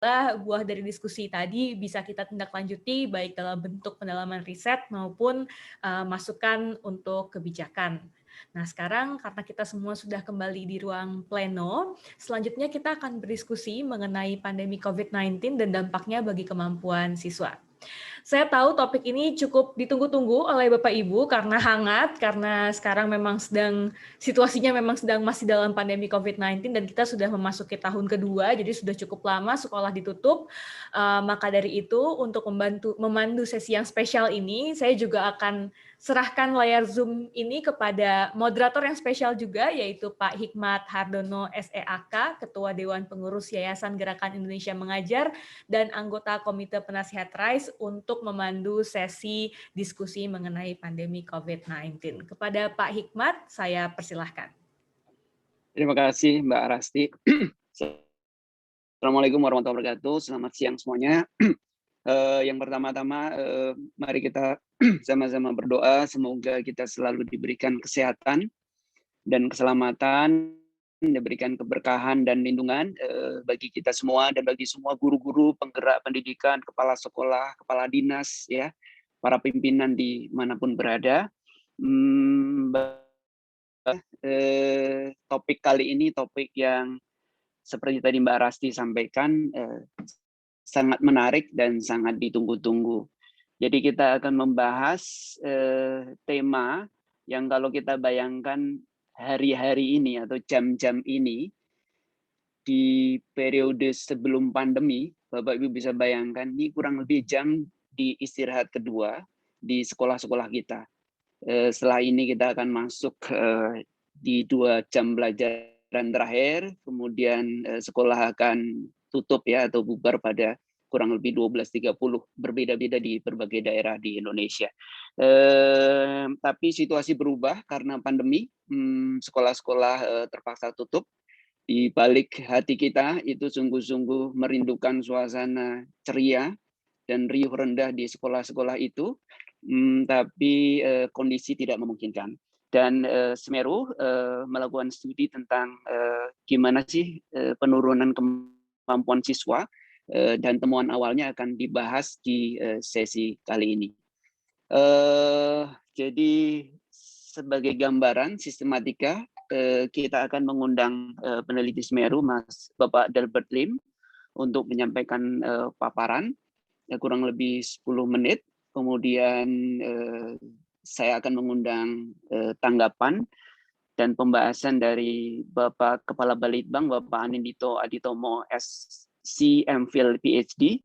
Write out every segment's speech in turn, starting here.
semoga buah dari diskusi tadi bisa kita tindak lanjuti baik dalam bentuk pendalaman riset maupun masukan untuk kebijakan. Nah, sekarang karena kita semua sudah kembali di ruang pleno, selanjutnya kita akan berdiskusi mengenai pandemi COVID-19 dan dampaknya bagi kemampuan siswa. Saya tahu topik ini cukup ditunggu-tunggu oleh Bapak Ibu karena hangat, karena sekarang memang situasinya memang sedang masih dalam pandemi COVID-19 dan kita sudah memasuki tahun kedua, jadi sudah cukup lama sekolah ditutup. Maka dari itu untuk memandu sesi yang spesial ini, saya juga akan serahkan layar Zoom ini kepada moderator yang spesial juga, yaitu Pak Hikmat Hardono SEAK, Ketua Dewan Pengurus Yayasan Gerakan Indonesia Mengajar, dan anggota Komite Penasihat RISE untuk memandu sesi diskusi mengenai pandemi COVID-19. Kepada Pak Hikmat, saya persilahkan. Terima kasih Mbak Rasti. Assalamualaikum warahmatullahi wabarakatuh. Selamat siang semuanya. Yang pertama-tama, mari kita sama-sama berdoa semoga kita selalu diberikan kesehatan dan keselamatan, diberikan keberkahan dan lindungan bagi kita semua dan bagi semua guru-guru, penggerak pendidikan, kepala sekolah, kepala dinas, ya, para pimpinan dimanapun berada. Topik kali ini topik yang seperti tadi Mbak Rasti sampaikan sangat menarik dan sangat ditunggu-tunggu. Jadi kita akan membahas tema yang kalau kita bayangkan hari-hari ini atau jam-jam ini di periode sebelum pandemi, Bapak Ibu bisa bayangkan ini kurang lebih jam di istirahat kedua di sekolah-sekolah kita. Setelah ini kita akan masuk di 2 jam pelajaran terakhir, kemudian sekolah akan tutup ya atau bubar pada kurang lebih 12.30, berbeda-beda di berbagai daerah di Indonesia. Tapi situasi berubah karena pandemi, sekolah-sekolah terpaksa tutup. Di balik hati kita itu sungguh-sungguh merindukan suasana ceria dan riuh rendah di sekolah-sekolah itu, tapi kondisi tidak memungkinkan. Dan Semeru melakukan studi tentang gimana sih penurunan kemampuan siswa, dan temuan awalnya akan dibahas di sesi kali ini. Jadi sebagai gambaran sistematika, kita akan mengundang peneliti Semeru, Bapak Delbert Lim, untuk menyampaikan paparan kurang lebih 10 menit. Kemudian saya akan mengundang tanggapan dan pembahasan dari Bapak Kepala Balitbang, Bapak Anindito Aditomo SC MPhil PhD,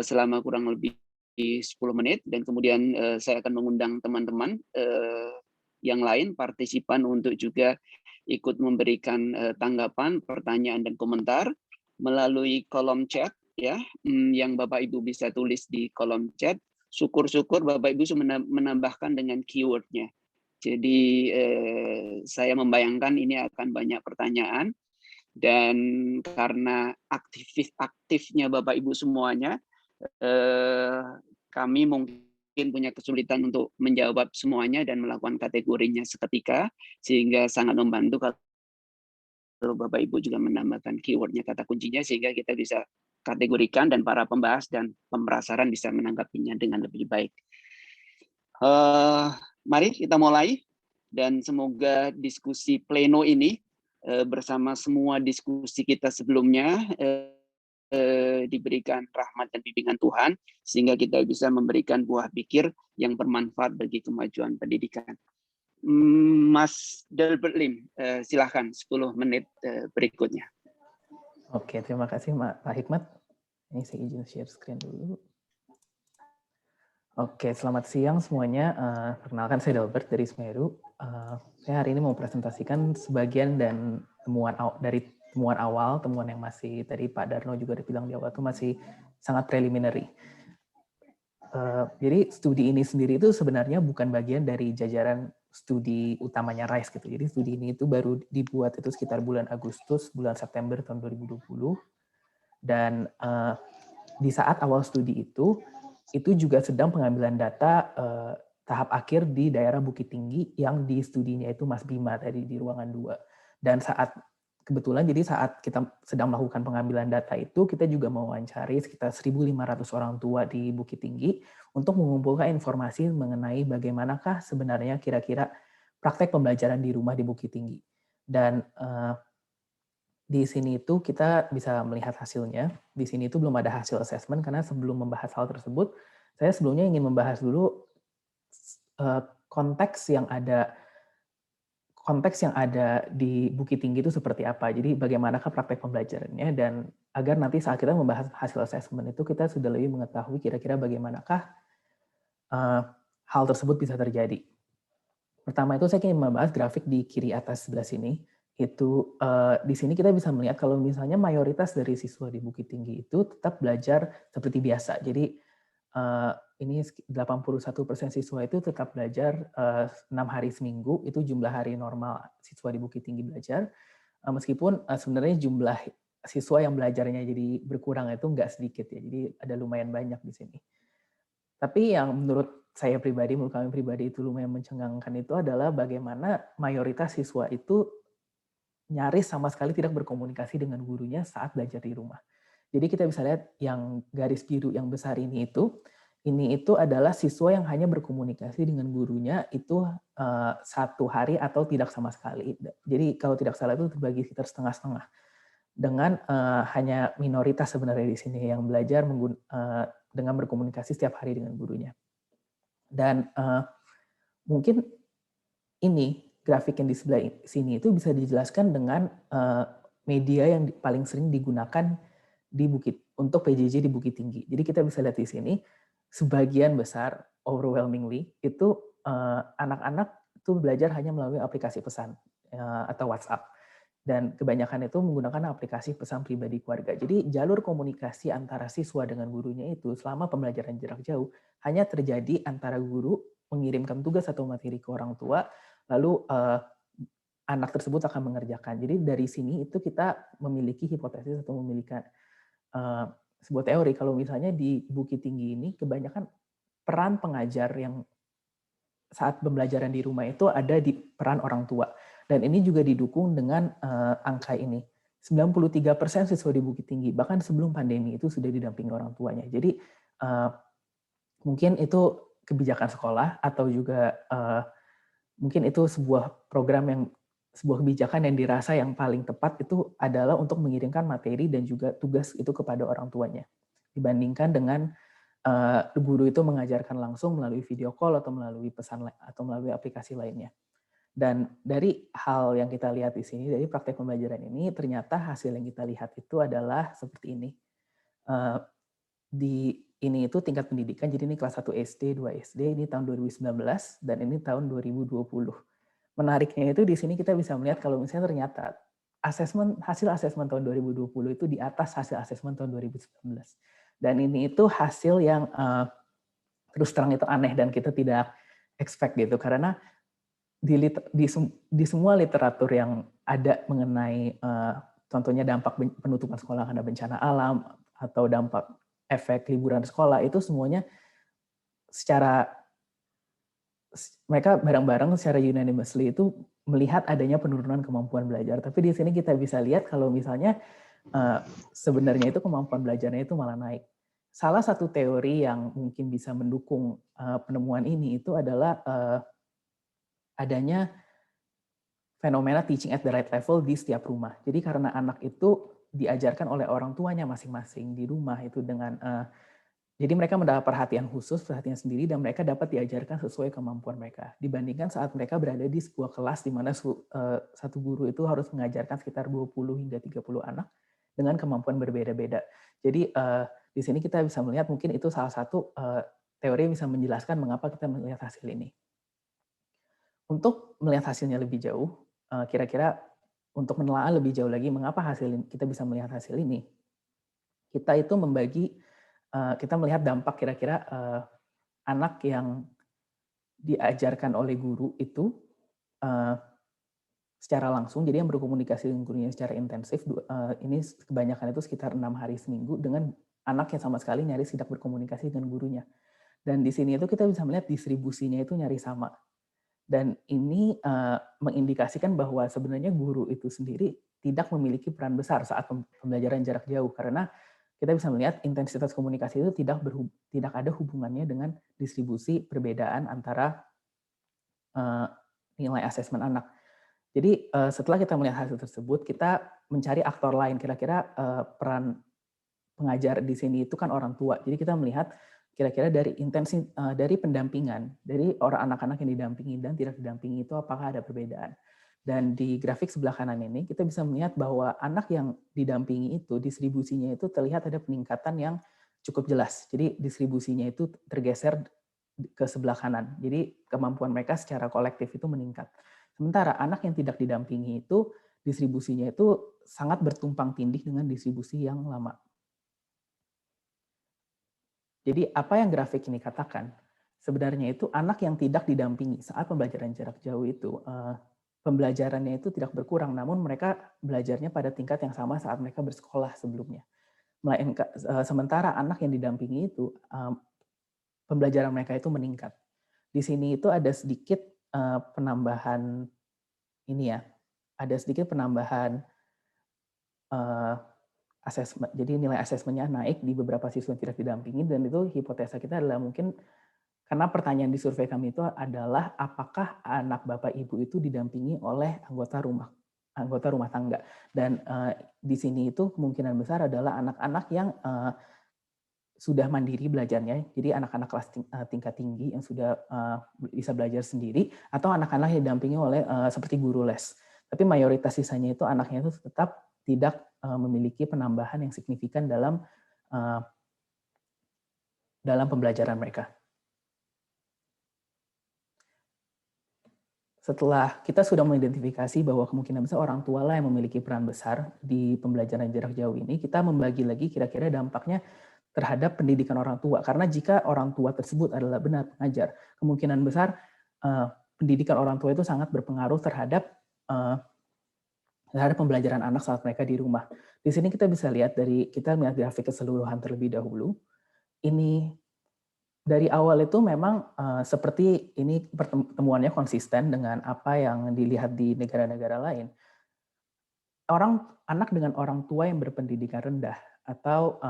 selama kurang lebih 10 menit. Dan kemudian saya akan mengundang teman-teman yang lain, partisipan, untuk juga ikut memberikan tanggapan, pertanyaan, dan komentar melalui kolom chat, ya, yang Bapak Ibu bisa tulis di kolom chat. Syukur-syukur Bapak Ibu menambahkan dengan keywordnya. Jadi saya membayangkan ini akan banyak pertanyaan, dan karena aktifnya Bapak Ibu semuanya, kami mungkin punya kesulitan untuk menjawab semuanya dan melakukan kategorinya seketika, sehingga sangat membantu kalau Bapak Ibu juga menambahkan keywordnya, kata kuncinya, sehingga kita bisa kategorikan dan para pembahas dan pemerasaran bisa menanggapinya dengan lebih baik. Mari kita mulai, dan semoga diskusi pleno ini bersama semua diskusi kita sebelumnya diberikan rahmat dan bimbingan Tuhan, sehingga kita bisa memberikan buah pikir yang bermanfaat bagi kemajuan pendidikan. Mas Delbert Lim, silahkan 10 menit berikutnya. Oke, terima kasih Pak Hikmat. Ini saya izin share screen dulu. Oke, selamat siang semuanya. Perkenalkan, saya Delbert dari Semeru. Saya hari ini mau presentasikan sebagian dan temuan awal, temuan yang masih tadi Pak Darno juga bilang di awal itu masih sangat preliminary. Jadi studi ini sendiri itu sebenarnya bukan bagian dari jajaran studi utamanya RISE gitu. Jadi studi ini itu baru dibuat itu sekitar bulan Agustus, bulan September tahun 2020. Dan di saat awal studi itu juga sedang pengambilan data tahap akhir di daerah Bukit Tinggi yang di studinya itu Mas Bima tadi di ruangan 2. Dan saat kebetulan jadi saat kita sedang melakukan pengambilan data itu, kita juga mewawancari sekitar 1.500 orang tua di Bukit Tinggi untuk mengumpulkan informasi mengenai bagaimanakah sebenarnya kira-kira praktek pembelajaran di rumah di Bukit Tinggi. Dan di sini itu kita bisa melihat hasilnya. Di sini itu belum ada hasil assessment karena sebelum membahas hal tersebut, saya sebelumnya ingin membahas dulu konteks yang ada di Bukit Tinggi itu seperti apa. Jadi bagaimanakah praktek pembelajarannya, dan agar nanti saat kita membahas hasil assessment itu kita sudah lebih mengetahui kira-kira bagaimanakah hal tersebut bisa terjadi. Pertama itu saya ingin membahas grafik di kiri atas sebelah sini. Itu di sini kita bisa melihat kalau misalnya mayoritas dari siswa di Bukit Tinggi itu tetap belajar seperti biasa. Jadi ini 81% siswa itu tetap belajar 6 hari seminggu, itu jumlah hari normal siswa di Bukit Tinggi belajar. Meskipun sebenarnya jumlah siswa yang belajarnya jadi berkurang itu nggak sedikit ya, jadi ada lumayan banyak di sini. Tapi yang menurut kami pribadi itu lumayan mencengangkan itu adalah bagaimana mayoritas siswa itu nyaris sama sekali tidak berkomunikasi dengan gurunya saat belajar di rumah. Jadi kita bisa lihat yang garis biru yang besar ini itu adalah siswa yang hanya berkomunikasi dengan gurunya itu 1 hari atau tidak sama sekali. Jadi kalau tidak salah itu terbagi sekitar setengah-setengah. Dengan hanya minoritas sebenarnya di sini yang belajar dengan berkomunikasi setiap hari dengan gurunya. Dan mungkin ini grafik yang di sebelah sini itu bisa dijelaskan dengan media yang paling sering digunakan untuk PJJ di Bukit Tinggi. Jadi kita bisa lihat di sini, sebagian besar, overwhelmingly, itu anak-anak itu belajar hanya melalui aplikasi pesan atau WhatsApp. Dan kebanyakan itu menggunakan aplikasi pesan pribadi keluarga. Jadi jalur komunikasi antara siswa dengan gurunya itu selama pembelajaran jarak jauh hanya terjadi antara guru mengirimkan tugas atau materi ke orang tua, lalu anak tersebut akan mengerjakan. Jadi dari sini itu kita memiliki hipotesis atau memiliki sebuah teori kalau misalnya di Bukit Tinggi ini kebanyakan peran pengajar yang saat pembelajaran di rumah itu ada di peran orang tua. Dan ini juga didukung dengan angka ini. 93% siswa di Bukit Tinggi, bahkan sebelum pandemi itu sudah didampingi orang tuanya. Jadi mungkin itu kebijakan sekolah atau juga mungkin itu sebuah kebijakan yang dirasa yang paling tepat itu adalah untuk mengirimkan materi dan juga tugas itu kepada orang tuanya. Dibandingkan dengan guru itu mengajarkan langsung melalui video call atau melalui pesan atau melalui aplikasi lainnya. Dan dari hal yang kita lihat di sini, dari praktek pembelajaran ini, ternyata hasil yang kita lihat itu adalah seperti ini. Ini itu tingkat pendidikan, jadi ini kelas 1 SD, 2 SD, ini tahun 2019, dan ini tahun 2020. Menariknya itu di sini kita bisa melihat kalau misalnya ternyata hasil asesmen tahun 2020 itu di atas hasil asesmen tahun 2019. Dan ini itu hasil yang terus terang itu aneh dan kita tidak expect gitu, karena di semua literatur yang ada mengenai contohnya dampak penutupan sekolah karena bencana alam atau dampak efek liburan sekolah, itu semuanya mereka bareng-bareng secara unanimously itu melihat adanya penurunan kemampuan belajar. Tapi di sini kita bisa lihat kalau misalnya sebenarnya itu kemampuan belajarnya itu malah naik. Salah satu teori yang mungkin bisa mendukung penemuan ini itu adalah adanya fenomena teaching at the right level di setiap rumah. Jadi karena anak itu diajarkan oleh orang tuanya masing-masing di rumah itu dengan jadi mereka mendapat perhatian sendiri, dan mereka dapat diajarkan sesuai kemampuan mereka. Dibandingkan saat mereka berada di sebuah kelas di mana satu guru itu harus mengajarkan sekitar 20 hingga 30 anak dengan kemampuan berbeda-beda. Jadi di sini kita bisa melihat mungkin itu salah satu teori yang bisa menjelaskan mengapa kita melihat hasil ini. Untuk melihat hasilnya lebih jauh, kira-kira untuk menelaah lebih jauh lagi mengapa kita bisa melihat hasil ini, kita itu kita melihat dampak kira-kira anak yang diajarkan oleh guru itu secara langsung, jadi yang berkomunikasi dengan gurunya secara intensif, ini kebanyakan itu sekitar 6 hari seminggu, dengan anak yang sama sekali nyaris tidak berkomunikasi dengan gurunya. Dan di sini itu kita bisa melihat distribusinya itu nyaris sama. Dan ini mengindikasikan bahwa sebenarnya guru itu sendiri tidak memiliki peran besar saat pembelajaran jarak jauh, karena kita bisa melihat intensitas komunikasi itu tidak ada hubungannya dengan distribusi perbedaan antara nilai asesmen anak. Jadi setelah kita melihat hasil tersebut, kita mencari aktor lain. Kira-kira peran pengajar di sini itu kan orang tua. Jadi kita melihat kira-kira dari pendampingan, dari orang anak-anak yang didampingi dan tidak didampingi itu apakah ada perbedaan. Dan di grafik sebelah kanan ini kita bisa melihat bahwa anak yang didampingi itu distribusinya itu terlihat ada peningkatan yang cukup jelas. Jadi distribusinya itu tergeser ke sebelah kanan. Jadi kemampuan mereka secara kolektif itu meningkat. Sementara anak yang tidak didampingi itu distribusinya itu sangat bertumpang tindih dengan distribusi yang lama. Jadi apa yang grafik ini katakan? Sebenarnya itu anak yang tidak didampingi saat pembelajaran jarak jauh itu pembelajarannya itu tidak berkurang, namun mereka belajarnya pada tingkat yang sama saat mereka bersekolah sebelumnya. Sementara anak yang didampingi itu pembelajaran mereka itu meningkat. Di sini itu ada sedikit penambahan ini ya, ada sedikit penambahan asesmen. Jadi nilai asesmennya naik di beberapa siswa yang tidak didampingi, dan itu hipotesa kita adalah mungkin karena pertanyaan di survei kami itu adalah apakah anak bapak ibu itu didampingi oleh anggota rumah tangga, dan di sini itu kemungkinan besar adalah anak-anak yang sudah mandiri belajarnya, jadi anak-anak kelas tingkat tinggi yang sudah bisa belajar sendiri, atau anak-anak yang didampingi oleh seperti guru les. Tapi mayoritas sisanya itu anaknya itu tetap tidak memiliki penambahan yang signifikan dalam pembelajaran mereka. Setelah kita sudah mengidentifikasi bahwa kemungkinan besar orang tua lah yang memiliki peran besar di pembelajaran jarak jauh ini, kita membagi lagi kira-kira dampaknya terhadap pendidikan orang tua. Karena jika orang tua tersebut adalah benar pengajar, kemungkinan besar pendidikan orang tua itu sangat berpengaruh terhadap pembelajaran anak saat mereka di rumah. Di sini kita bisa lihat kita melihat grafik keseluruhan terlebih dahulu. Ini dari awal itu memang seperti ini pertemuannya konsisten dengan apa yang dilihat di negara-negara lain. Anak dengan orang tua yang berpendidikan rendah atau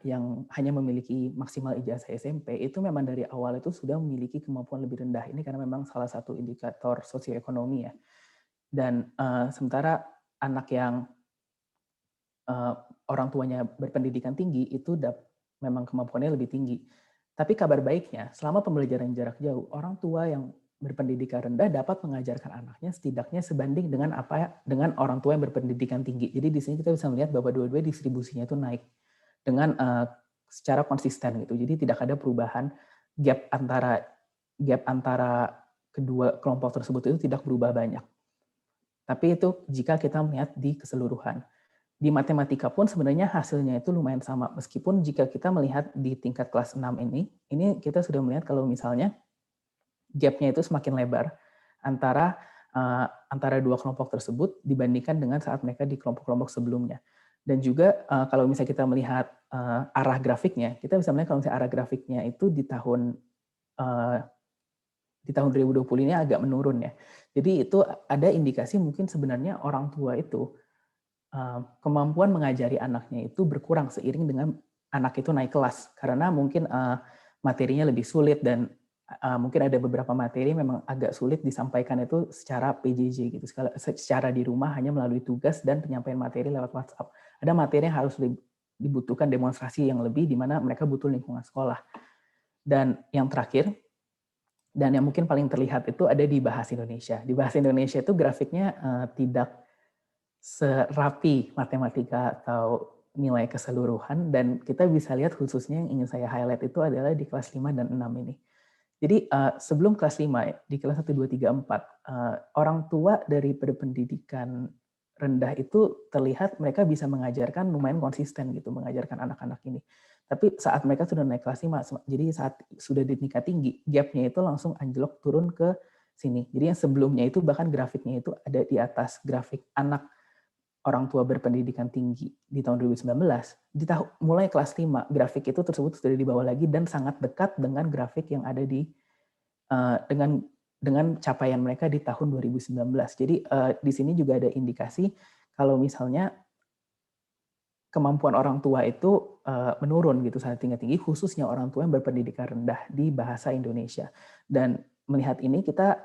yang hanya memiliki maksimal ijazah SMP itu memang dari awal itu sudah memiliki kemampuan lebih rendah. Ini karena memang salah satu indikator sosioekonomi ya. Dan sementara anak yang orang tuanya berpendidikan tinggi itu memang kemampuannya lebih tinggi. Tapi kabar baiknya, selama pembelajaran jarak jauh, orang tua yang berpendidikan rendah dapat mengajarkan anaknya setidaknya sebanding dengan orang tua yang berpendidikan tinggi. Jadi di sini kita bisa melihat bahwa dua-dua distribusinya itu naik dengan secara konsisten gitu. Jadi tidak ada perubahan gap antara kedua kelompok tersebut itu tidak berubah banyak. Tapi itu jika kita melihat di keseluruhan. Di matematika pun sebenarnya hasilnya itu lumayan sama. Meskipun jika kita melihat di tingkat kelas 6 ini kita sudah melihat kalau misalnya gap-nya itu semakin lebar antara dua kelompok tersebut dibandingkan dengan saat mereka di kelompok-kelompok sebelumnya. Dan juga kalau misalnya kita melihat arah grafiknya, kita bisa melihat kalau misalnya arah grafiknya itu di tahun 2020 ini agak menurun ya. Jadi itu ada indikasi mungkin sebenarnya orang tua itu kemampuan mengajari anaknya itu berkurang seiring dengan anak itu naik kelas, karena mungkin materinya lebih sulit dan mungkin ada beberapa materi memang agak sulit disampaikan itu secara PJJ gitu, secara di rumah hanya melalui tugas dan penyampaian materi lewat WhatsApp. Ada materi yang harus dibutuhkan demonstrasi yang lebih, di mana mereka butuh lingkungan sekolah. Dan yang terakhir, dan yang mungkin paling terlihat itu ada di Bahasa Indonesia. Di Bahasa Indonesia itu grafiknya tidak serapi matematika atau nilai keseluruhan, dan kita bisa lihat khususnya yang ingin saya highlight itu adalah di kelas 5 dan 6 ini. Jadi sebelum kelas 5, di kelas 1, 2, 3, 4, orang tua dari berpendidikan rendah itu terlihat mereka bisa mengajarkan lumayan konsisten gitu, mengajarkan anak-anak ini. Tapi saat mereka sudah naik kelas 5, jadi saat sudah di tingkat tinggi, gap-nya itu langsung anjlok turun ke sini. Jadi yang sebelumnya itu bahkan grafiknya itu ada di atas grafik anak orang tua berpendidikan tinggi di tahun 2019, mulai kelas 5, grafik itu tersebut sudah di bawah lagi dan sangat dekat dengan grafik yang ada dengan capaian mereka di tahun 2019. Jadi di sini juga ada indikasi kalau misalnya kemampuan orang tua itu menurun gitu sangat tinggi, khususnya orang tua yang berpendidikan rendah di bahasa Indonesia. Dan melihat ini kita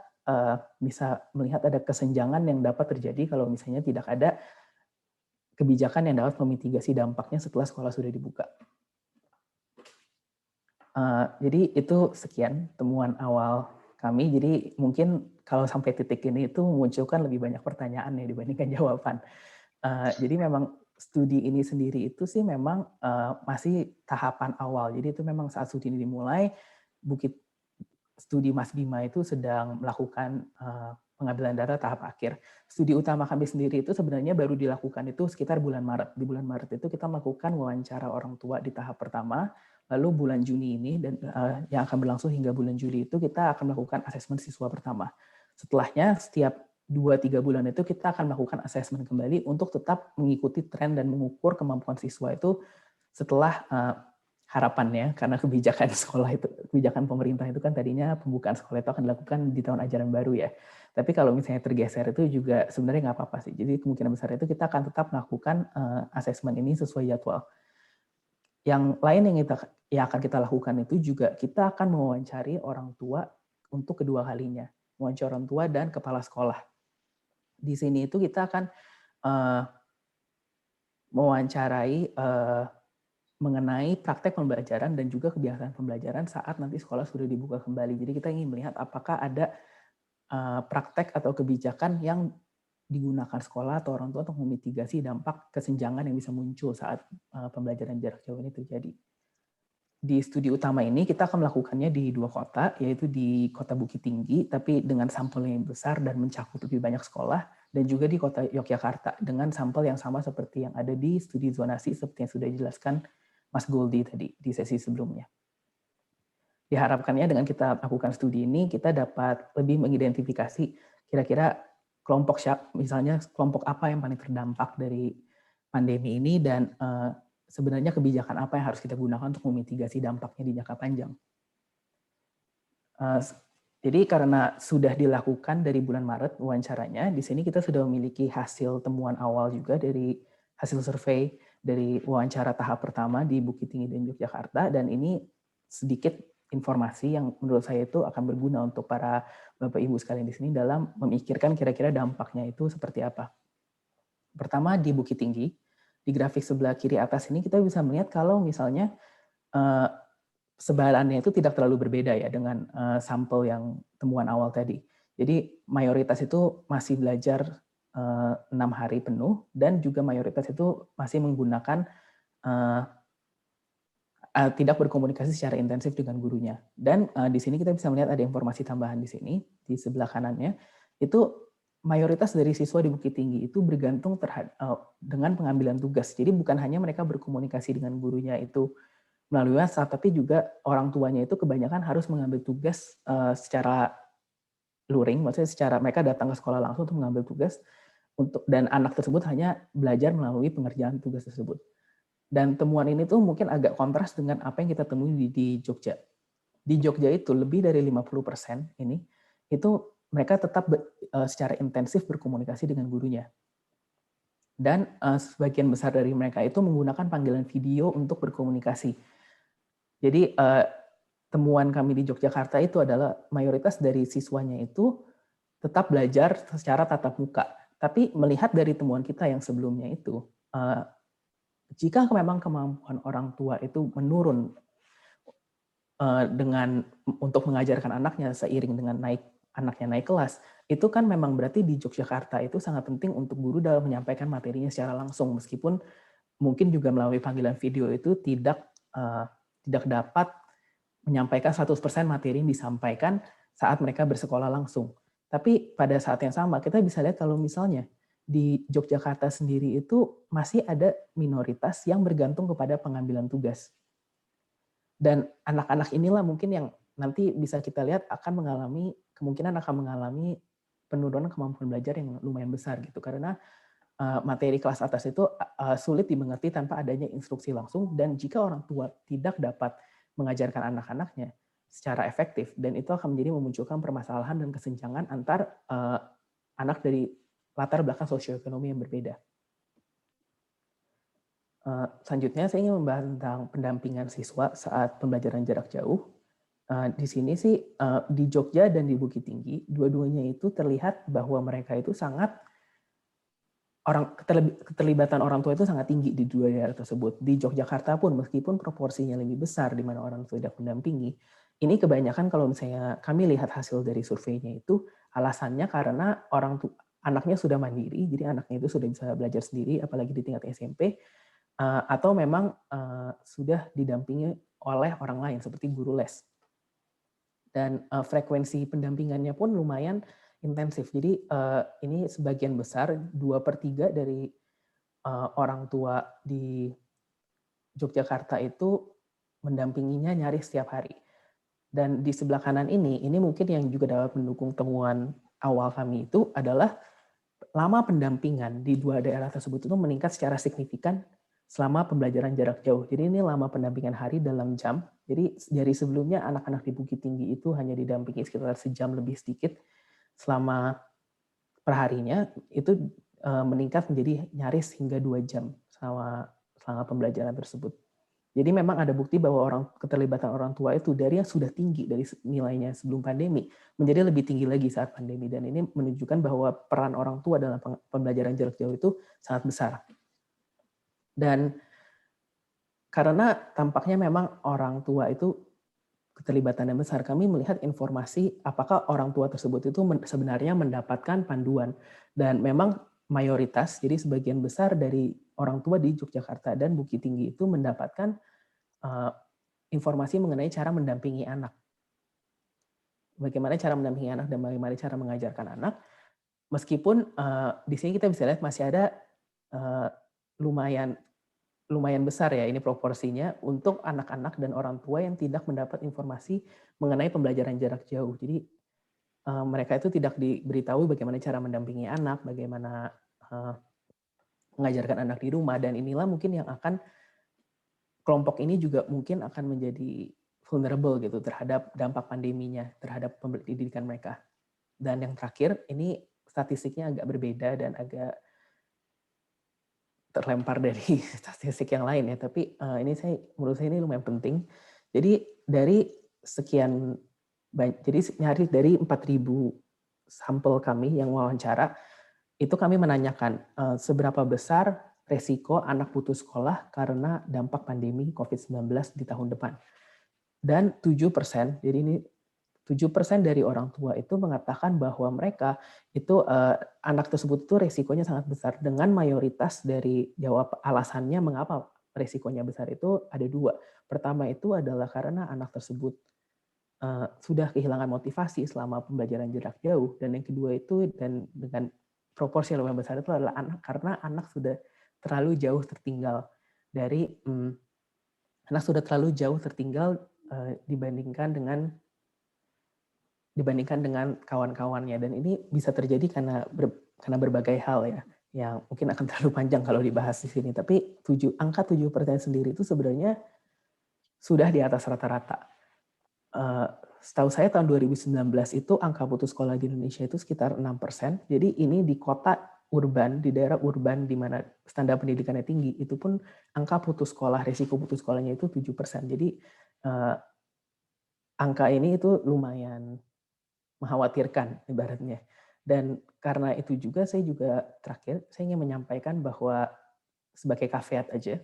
bisa melihat ada kesenjangan yang dapat terjadi kalau misalnya tidak ada kebijakan yang dapat memitigasi dampaknya setelah sekolah sudah dibuka. Jadi itu sekian temuan awal kami. Jadi mungkin kalau sampai titik ini itu memunculkan lebih banyak pertanyaan ya dibandingkan jawaban. Jadi memang studi ini sendiri itu sih memang masih tahapan awal. Jadi itu memang saat studi ini dimulai, studi Mas Bima itu sedang melakukan pengambilan data tahap akhir. Studi utama kami sendiri itu sebenarnya baru dilakukan itu sekitar bulan Maret. Di bulan Maret itu kita melakukan wawancara orang tua di tahap pertama, lalu bulan Juni ini dan yang akan berlangsung hingga bulan Juli itu kita akan melakukan asesmen siswa pertama. Setelahnya setiap 2-3 bulan itu kita akan melakukan asesmen kembali untuk tetap mengikuti tren dan mengukur kemampuan siswa itu setelah harapannya, karena kebijakan sekolah itu, kebijakan pemerintah itu kan tadinya pembukaan sekolah itu akan dilakukan di tahun ajaran baru ya. Tapi kalau misalnya tergeser itu juga sebenarnya nggak apa-apa sih. Jadi kemungkinan besar itu kita akan tetap melakukan asesmen ini sesuai jadwal. Yang lain yang akan kita lakukan itu juga kita akan mewawancari orang tua untuk kedua kalinya, mewawancari orang tua dan kepala sekolah. Di sini itu kita akan mewawancarai mengenai praktek pembelajaran dan juga kebiasaan pembelajaran saat nanti sekolah sudah dibuka kembali. Jadi kita ingin melihat apakah ada praktek atau kebijakan yang digunakan sekolah atau orang tua untuk memitigasi dampak kesenjangan yang bisa muncul saat pembelajaran jarak jauh ini terjadi. Di studi utama ini kita akan melakukannya di 2 kota, yaitu di Kota Bukit Tinggi, tapi dengan sampel yang besar dan mencakup lebih banyak sekolah, dan juga di Kota Yogyakarta dengan sampel yang sama seperti yang ada di studi zonasi seperti yang sudah dijelaskan Mas Goldi tadi di sesi sebelumnya. Diharapkannya dengan kita lakukan studi ini, kita dapat lebih mengidentifikasi kira-kira misalnya kelompok apa yang paling terdampak dari pandemi ini dan sebenarnya kebijakan apa yang harus kita gunakan untuk memitigasi dampaknya di jangka panjang. Jadi karena sudah dilakukan dari bulan Maret wawancaranya, di sini kita sudah memiliki hasil temuan awal juga dari hasil survei dari wawancara tahap pertama di Bukit Tinggi dan Yogyakarta, dan ini sedikit informasi yang menurut saya itu akan berguna untuk para Bapak Ibu sekalian di sini dalam memikirkan kira-kira dampaknya itu seperti apa. Pertama di Bukit Tinggi, di grafik sebelah kiri atas ini kita bisa melihat kalau misalnya sebarannya itu tidak terlalu berbeda ya dengan sampel yang temuan awal tadi. Jadi mayoritas itu masih belajar 6 hari penuh dan juga mayoritas itu masih menggunakan tidak berkomunikasi secara intensif dengan gurunya. Dan di sini kita bisa melihat ada informasi tambahan di sini di sebelah kanannya itu mayoritas dari siswa di Bukit Tinggi itu bergantung dengan pengambilan tugas. Jadi bukan hanya mereka berkomunikasi dengan gurunya itu melalui WhatsApp, tapi juga orang tuanya itu kebanyakan harus mengambil tugas secara luring, maksudnya mereka datang ke sekolah langsung untuk mengambil tugas dan anak tersebut hanya belajar melalui pengerjaan tugas tersebut. Dan temuan ini tuh mungkin agak kontras dengan apa yang kita temui di Jogja. Di Jogja itu lebih dari 50% ini itu mereka tetap secara intensif berkomunikasi dengan gurunya. Dan sebagian besar dari mereka itu menggunakan panggilan video untuk berkomunikasi. Jadi temuan kami di Yogyakarta itu adalah mayoritas dari siswanya itu tetap belajar secara tatap muka. Tapi melihat dari temuan kita yang sebelumnya itu, jika memang kemampuan orang tua itu menurun untuk mengajarkan anaknya seiring dengan anaknya naik kelas, itu kan memang berarti di Yogyakarta itu sangat penting untuk guru dalam menyampaikan materinya secara langsung, meskipun mungkin juga melalui panggilan video itu tidak dapat menyampaikan 100% materi yang disampaikan saat mereka bersekolah langsung. Tapi pada saat yang sama kita bisa lihat kalau misalnya di Yogyakarta sendiri itu masih ada minoritas yang bergantung kepada pengambilan tugas. Dan anak-anak inilah mungkin yang nanti bisa kita lihat kemungkinan akan mengalami penurunan kemampuan belajar yang lumayan besar gitu, karena materi kelas atas itu sulit dimengerti tanpa adanya instruksi langsung, dan jika orang tua tidak dapat mengajarkan anak-anaknya secara efektif, dan itu akan menjadi memunculkan permasalahan dan kesenjangan antar anak dari latar belakang sosioekonomi yang berbeda. Selanjutnya saya ingin membahas tentang pendampingan siswa saat pembelajaran jarak jauh. Di sini sih di Jogja dan di Bukit Tinggi, dua-duanya itu terlihat bahwa mereka itu sangat keterlibatan orang tua itu sangat tinggi di dua daerah tersebut. Di Yogyakarta pun meskipun proporsinya lebih besar di mana orang tua tidak mendampingi, ini kebanyakan kalau misalnya kami lihat hasil dari surveinya itu alasannya karena anaknya sudah mandiri, jadi anaknya itu sudah bisa belajar sendiri, apalagi di tingkat SMP, atau memang sudah didampingi oleh orang lain seperti guru les. Dan frekuensi pendampingannya pun lumayan intensif. Jadi ini sebagian besar 2/3 dari orang tua di Yogyakarta itu mendampinginya nyaris setiap hari. Dan di sebelah kanan ini mungkin yang juga dapat mendukung temuan awal kami itu adalah lama pendampingan di dua daerah tersebut itu meningkat secara signifikan selama pembelajaran jarak jauh. Jadi ini lama pendampingan hari dalam jam. Jadi dari sebelumnya anak-anak di Bukit Tinggi itu hanya didampingi sekitar sejam lebih sedikit selama perharinya, itu meningkat menjadi nyaris hingga 2 jam selama pembelajaran tersebut. Jadi memang ada bukti bahwa keterlibatan orang tua itu dari yang sudah tinggi dari nilainya sebelum pandemi menjadi lebih tinggi lagi saat pandemi, dan ini menunjukkan bahwa peran orang tua dalam pembelajaran jarak jauh itu sangat besar. Dan karena tampaknya memang orang tua itu keterlibatannya besar, kami melihat informasi apakah orang tua tersebut itu sebenarnya mendapatkan panduan. Dan memang mayoritas, jadi sebagian besar dari orang tua di Yogyakarta dan Bukit Tinggi itu mendapatkan informasi mengenai cara mendampingi anak. Bagaimana cara mendampingi anak dan bagaimana cara mengajarkan anak. Meskipun di sini kita bisa lihat masih ada lumayan besar ya ini proporsinya untuk anak-anak dan orang tua yang tidak mendapat informasi mengenai pembelajaran jarak jauh. Jadi mereka itu tidak diberitahu bagaimana cara mendampingi anak, bagaimana mengajarkan anak di rumah, dan inilah mungkin yang akan kelompok ini juga mungkin akan menjadi vulnerable gitu terhadap dampak pandeminya terhadap pendidikan mereka. Dan yang terakhir, ini statistiknya agak berbeda dan agak terlempar dari statistik yang lain ya, tapi ini menurut saya ini lumayan penting. Jadi dari sekian jadi dari 4.000 sampel kami yang wawancara, itu kami menanyakan seberapa besar resiko anak putus sekolah karena dampak pandemi COVID-19 di tahun depan. Dan 7%, jadi ini 7% dari orang tua itu mengatakan bahwa mereka itu anak tersebut itu resikonya sangat besar, dengan mayoritas dari jawab alasannya mengapa resikonya besar itu ada 2. Pertama itu adalah karena anak tersebut sudah kehilangan motivasi selama pembelajaran jarak jauh, dan yang kedua itu dan dengan proporsi yang lebih besar itu adalah karena anak sudah terlalu jauh tertinggal dibandingkan dengan kawan-kawannya, dan ini bisa terjadi karena berbagai hal ya, yang mungkin akan terlalu panjang kalau dibahas di sini. Tapi angka 7% sendiri itu sebenarnya sudah di atas rata-rata. Setahu saya tahun 2019 itu angka putus sekolah di Indonesia itu sekitar 6%. Jadi ini di kota urban, di daerah urban di mana standar pendidikannya tinggi, itu pun angka putus sekolah, risiko putus sekolahnya itu 7%. Jadi angka ini itu lumayan mengkhawatirkan ibaratnya. Dan karena itu juga saya ingin menyampaikan bahwa sebagai caveat aja,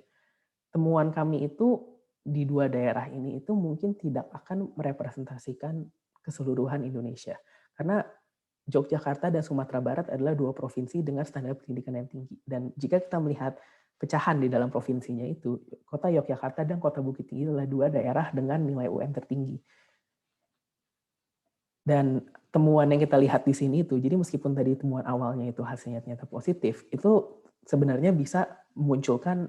temuan kami itu di 2 daerah ini itu mungkin tidak akan merepresentasikan keseluruhan Indonesia. Karena Yogyakarta dan Sumatera Barat adalah 2 provinsi dengan standar pendidikan yang tinggi. Dan jika kita melihat pecahan di dalam provinsinya itu, kota Yogyakarta dan kota Bukit Tinggi adalah 2 daerah dengan nilai UN tertinggi. Dan temuan yang kita lihat di sini itu, jadi meskipun tadi temuan awalnya itu hasilnya ternyata positif, itu sebenarnya bisa memunculkan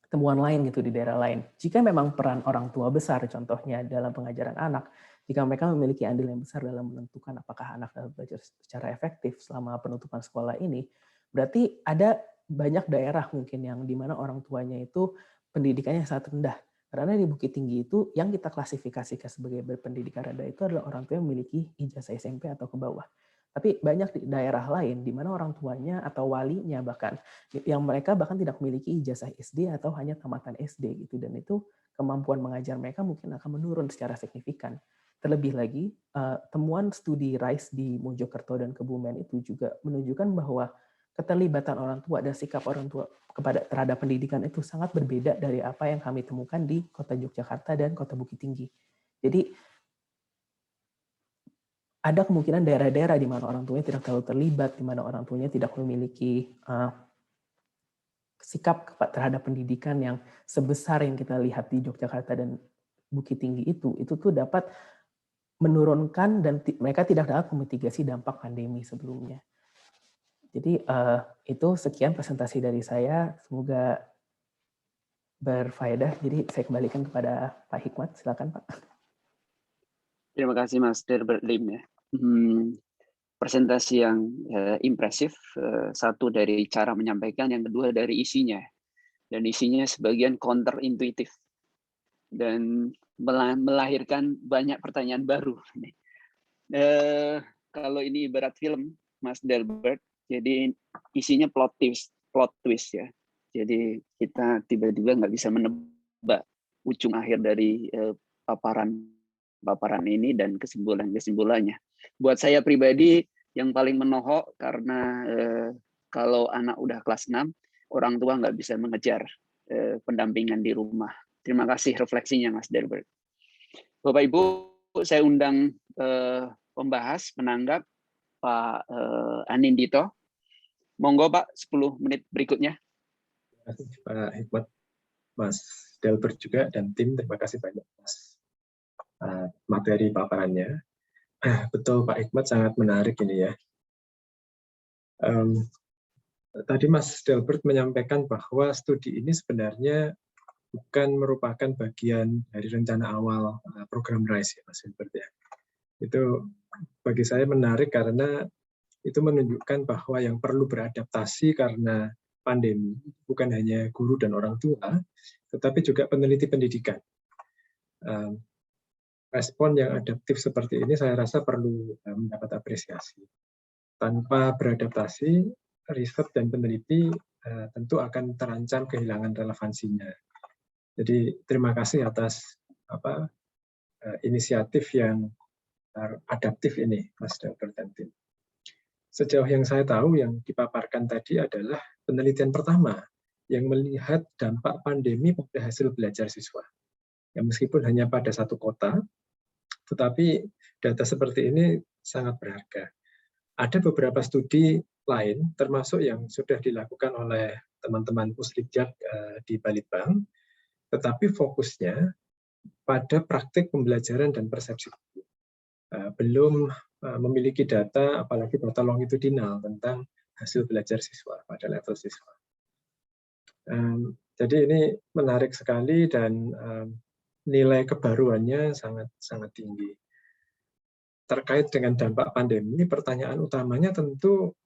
temuan lain gitu di daerah lain. Jika memang peran orang tua besar, contohnya dalam pengajaran anak, jika mereka memiliki andil yang besar dalam menentukan apakah anak dapat belajar secara efektif selama penutupan sekolah ini, berarti ada banyak daerah mungkin yang di mana orang tuanya itu pendidikannya sangat rendah. Karena di Bukit Tinggi itu yang kita klasifikasikan sebagai berpendidikan rendah itu adalah orang tua yang memiliki ijazah SMP atau ke bawah. Tapi banyak di daerah lain di mana orang tuanya atau walinya bahkan yang mereka bahkan tidak memiliki ijazah SD atau hanya tamatan SD gitu, dan itu kemampuan mengajar mereka mungkin akan menurun secara signifikan. Terlebih lagi, temuan studi RISE di Mojokerto dan Kebumen itu juga menunjukkan bahwa keterlibatan orang tua dan sikap orang tua terhadap pendidikan itu sangat berbeda dari apa yang kami temukan di Kota Yogyakarta dan Kota Bukit Tinggi. Jadi ada kemungkinan daerah-daerah di mana orang tuanya tidak terlalu terlibat, di mana orang tuanya tidak memiliki sikap terhadap pendidikan yang sebesar yang kita lihat di Yogyakarta dan Bukit Tinggi itu tuh dapat menurunkan dan mereka tidak dapat memitigasi dampak pandemi sebelumnya. Jadi itu sekian presentasi dari saya, semoga berfaedah. Jadi saya kembalikan kepada Pak Hikmat, silakan Pak. Terima kasih Mas Delbert Lim ya. Presentasi yang impresif, satu dari cara menyampaikan, yang kedua dari isinya, dan isinya sebagian counterintuitif dan melahirkan banyak pertanyaan baru. Kalau ini ibarat film Mas Delbert, jadi isinya plot twist ya. Jadi kita tiba-tiba nggak bisa menebak ujung akhir dari paparan ini dan kesimpulannya. Buat saya pribadi yang paling menohok karena kalau anak udah kelas 6, orang tua nggak bisa mengejar pendampingan di rumah. Terima kasih refleksinya Mas Delbert. Bapak Ibu, saya undang pembahas, penanggap Pak Anindito. Monggo Pak, 10 menit berikutnya. Terima kasih Pak Hikmat, Mas Delbert juga, dan tim, terima kasih banyak Mas materi paparannya. Betul Pak Hikmat, sangat menarik ini ya. Tadi Mas Delbert menyampaikan bahwa studi ini sebenarnya bukan merupakan bagian dari rencana awal program RISE ya Mas Delbert ya. Itu bagi saya menarik karena itu menunjukkan bahwa yang perlu beradaptasi karena pandemi bukan hanya guru dan orang tua, tetapi juga peneliti pendidikan. Respon yang adaptif seperti ini saya rasa perlu mendapat apresiasi. Tanpa beradaptasi, riset dan peneliti tentu akan terancam kehilangan relevansinya. Jadi terima kasih atas inisiatif yang adaptif ini, Mas Delbert dan tim. Sejauh yang saya tahu, yang dipaparkan tadi adalah penelitian pertama yang melihat dampak pandemi pada hasil belajar siswa. Ya, meskipun hanya pada satu kota, tetapi data seperti ini sangat berharga. Ada beberapa studi lain, termasuk yang sudah dilakukan oleh teman-teman Pusdikjak di Balitbank, tetapi fokusnya pada praktik pembelajaran dan persepsi. Belum memiliki data, apalagi data longitudinal tentang hasil belajar siswa pada level siswa. Jadi ini menarik sekali dan nilai kebaruannya sangat tinggi. Terkait dengan dampak pandemi, pertanyaan utamanya tentu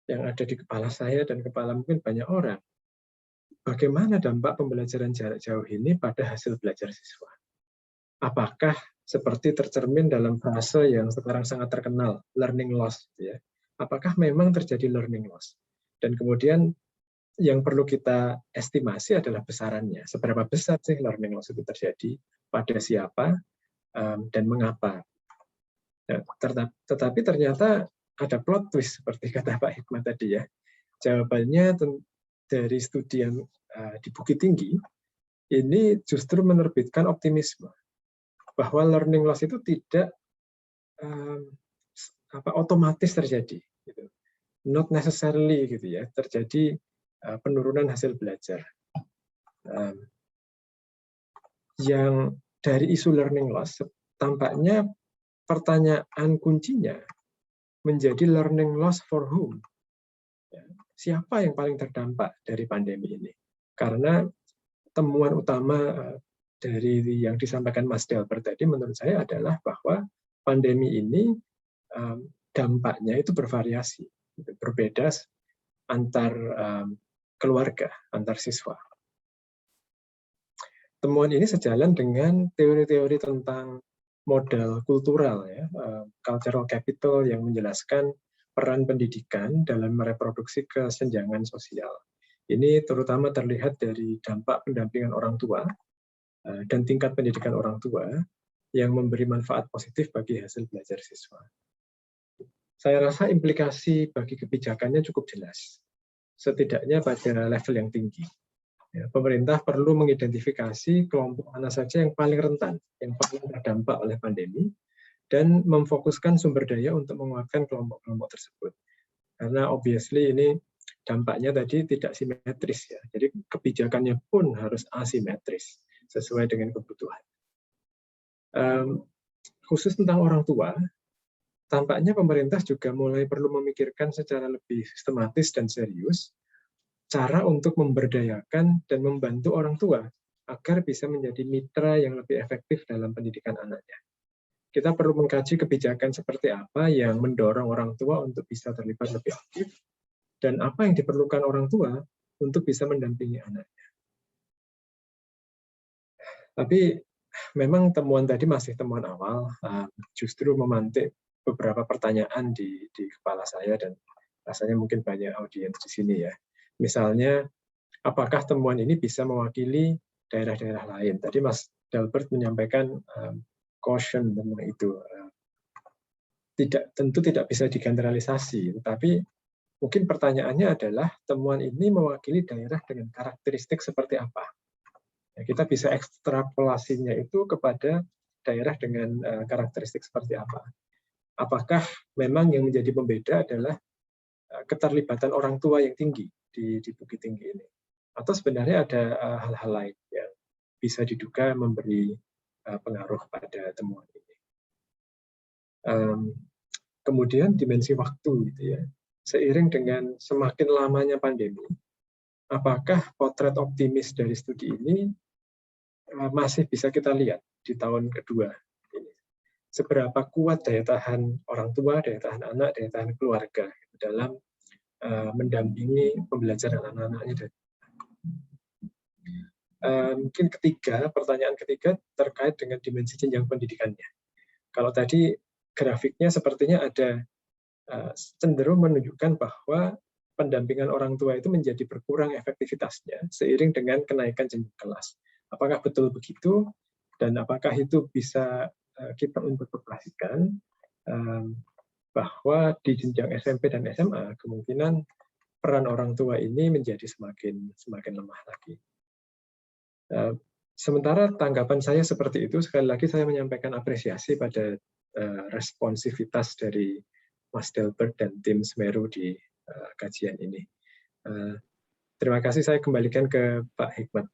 yang ada di kepala saya dan kepala mungkin banyak orang. Bagaimana dampak pembelajaran jarak jauh ini pada hasil belajar siswa? Apakah seperti tercermin dalam fase yang sekarang sangat terkenal, learning loss, ya? Apakah memang terjadi learning loss? Dan kemudian yang perlu kita estimasi adalah besarannya. Seberapa besar sih learning loss itu terjadi, pada siapa, dan mengapa. Ya, tetapi ternyata ada plot twist, seperti kata Pak Hikmat tadi ya. Jawabannya dari studi yang di Bukit Tinggi, ini justru menerbitkan optimisme bahwa learning loss itu tidak otomatis terjadi, gitu. Not necessarily gitu ya, terjadi penurunan hasil belajar. Yang dari isu learning loss, tampaknya pertanyaan kuncinya menjadi learning loss for whom? Siapa yang paling terdampak dari pandemi ini? Karena temuan utama dari yang disampaikan Mas Delbert tadi menurut saya adalah bahwa pandemi ini dampaknya itu bervariasi, berbeda antar keluarga, antar siswa. Temuan ini sejalan dengan teori-teori tentang modal kultural ya, cultural capital yang menjelaskan peran pendidikan dalam mereproduksi kesenjangan sosial. Ini terutama terlihat dari dampak pendampingan orang tua dan tingkat pendidikan orang tua yang memberi manfaat positif bagi hasil belajar siswa. Saya rasa implikasi bagi kebijakannya cukup jelas, setidaknya pada level yang tinggi. Ya, pemerintah perlu mengidentifikasi kelompok mana saja yang paling rentan, yang paling terdampak oleh pandemi, dan memfokuskan sumber daya untuk menguatkan kelompok-kelompok tersebut. Karena obviously ini dampaknya tadi tidak simetris ya, jadi kebijakannya pun harus asimetris sesuai dengan kebutuhan. Khusus tentang orang tua, tampaknya pemerintah juga mulai perlu memikirkan secara lebih sistematis dan serius cara untuk memberdayakan dan membantu orang tua agar bisa menjadi mitra yang lebih efektif dalam pendidikan anaknya. Kita perlu mengkaji kebijakan seperti apa yang mendorong orang tua untuk bisa terlibat lebih aktif dan apa yang diperlukan orang tua untuk bisa mendampingi anaknya. Tapi memang temuan tadi masih temuan awal, justru memantik beberapa pertanyaan di kepala saya dan rasanya mungkin banyak audiens di sini ya. Misalnya, apakah temuan ini bisa mewakili daerah-daerah lain? Tadi Mas Delbert menyampaikan caution tentang itu. Tentu tidak bisa digeneralisasi, tetapi mungkin pertanyaannya adalah temuan ini mewakili daerah dengan karakteristik seperti apa? Kita bisa ekstrapolasinya itu kepada daerah dengan karakteristik seperti apa. Apakah memang yang menjadi pembeda adalah keterlibatan orang tua yang tinggi di Bukit Tinggi ini? Atau sebenarnya ada hal-hal lain yang bisa diduga memberi pengaruh pada temuan ini. Kemudian dimensi waktu, gitu ya. Seiring dengan semakin lamanya pandemi, apakah potret optimis dari studi ini masih bisa kita lihat di tahun kedua ini. Seberapa kuat daya tahan orang tua, daya tahan anak, daya tahan keluarga dalam mendampingi pembelajaran anak-anaknya. Mungkin pertanyaan ketiga terkait dengan dimensi jenjang pendidikannya. Kalau tadi grafiknya sepertinya ada cenderung menunjukkan bahwa pendampingan orang tua itu menjadi berkurang efektivitasnya seiring dengan kenaikan jenjang kelas. Apakah betul begitu? Dan apakah itu bisa kita interpretasikan bahwa di jenjang SMP dan SMA kemungkinan peran orang tua ini menjadi semakin lemah lagi. Sementara tanggapan saya seperti itu, sekali lagi saya menyampaikan apresiasi pada responsivitas dari Mas Delbert dan tim Semeru di kajian ini. Terima kasih, saya kembalikan ke Pak Hikmat.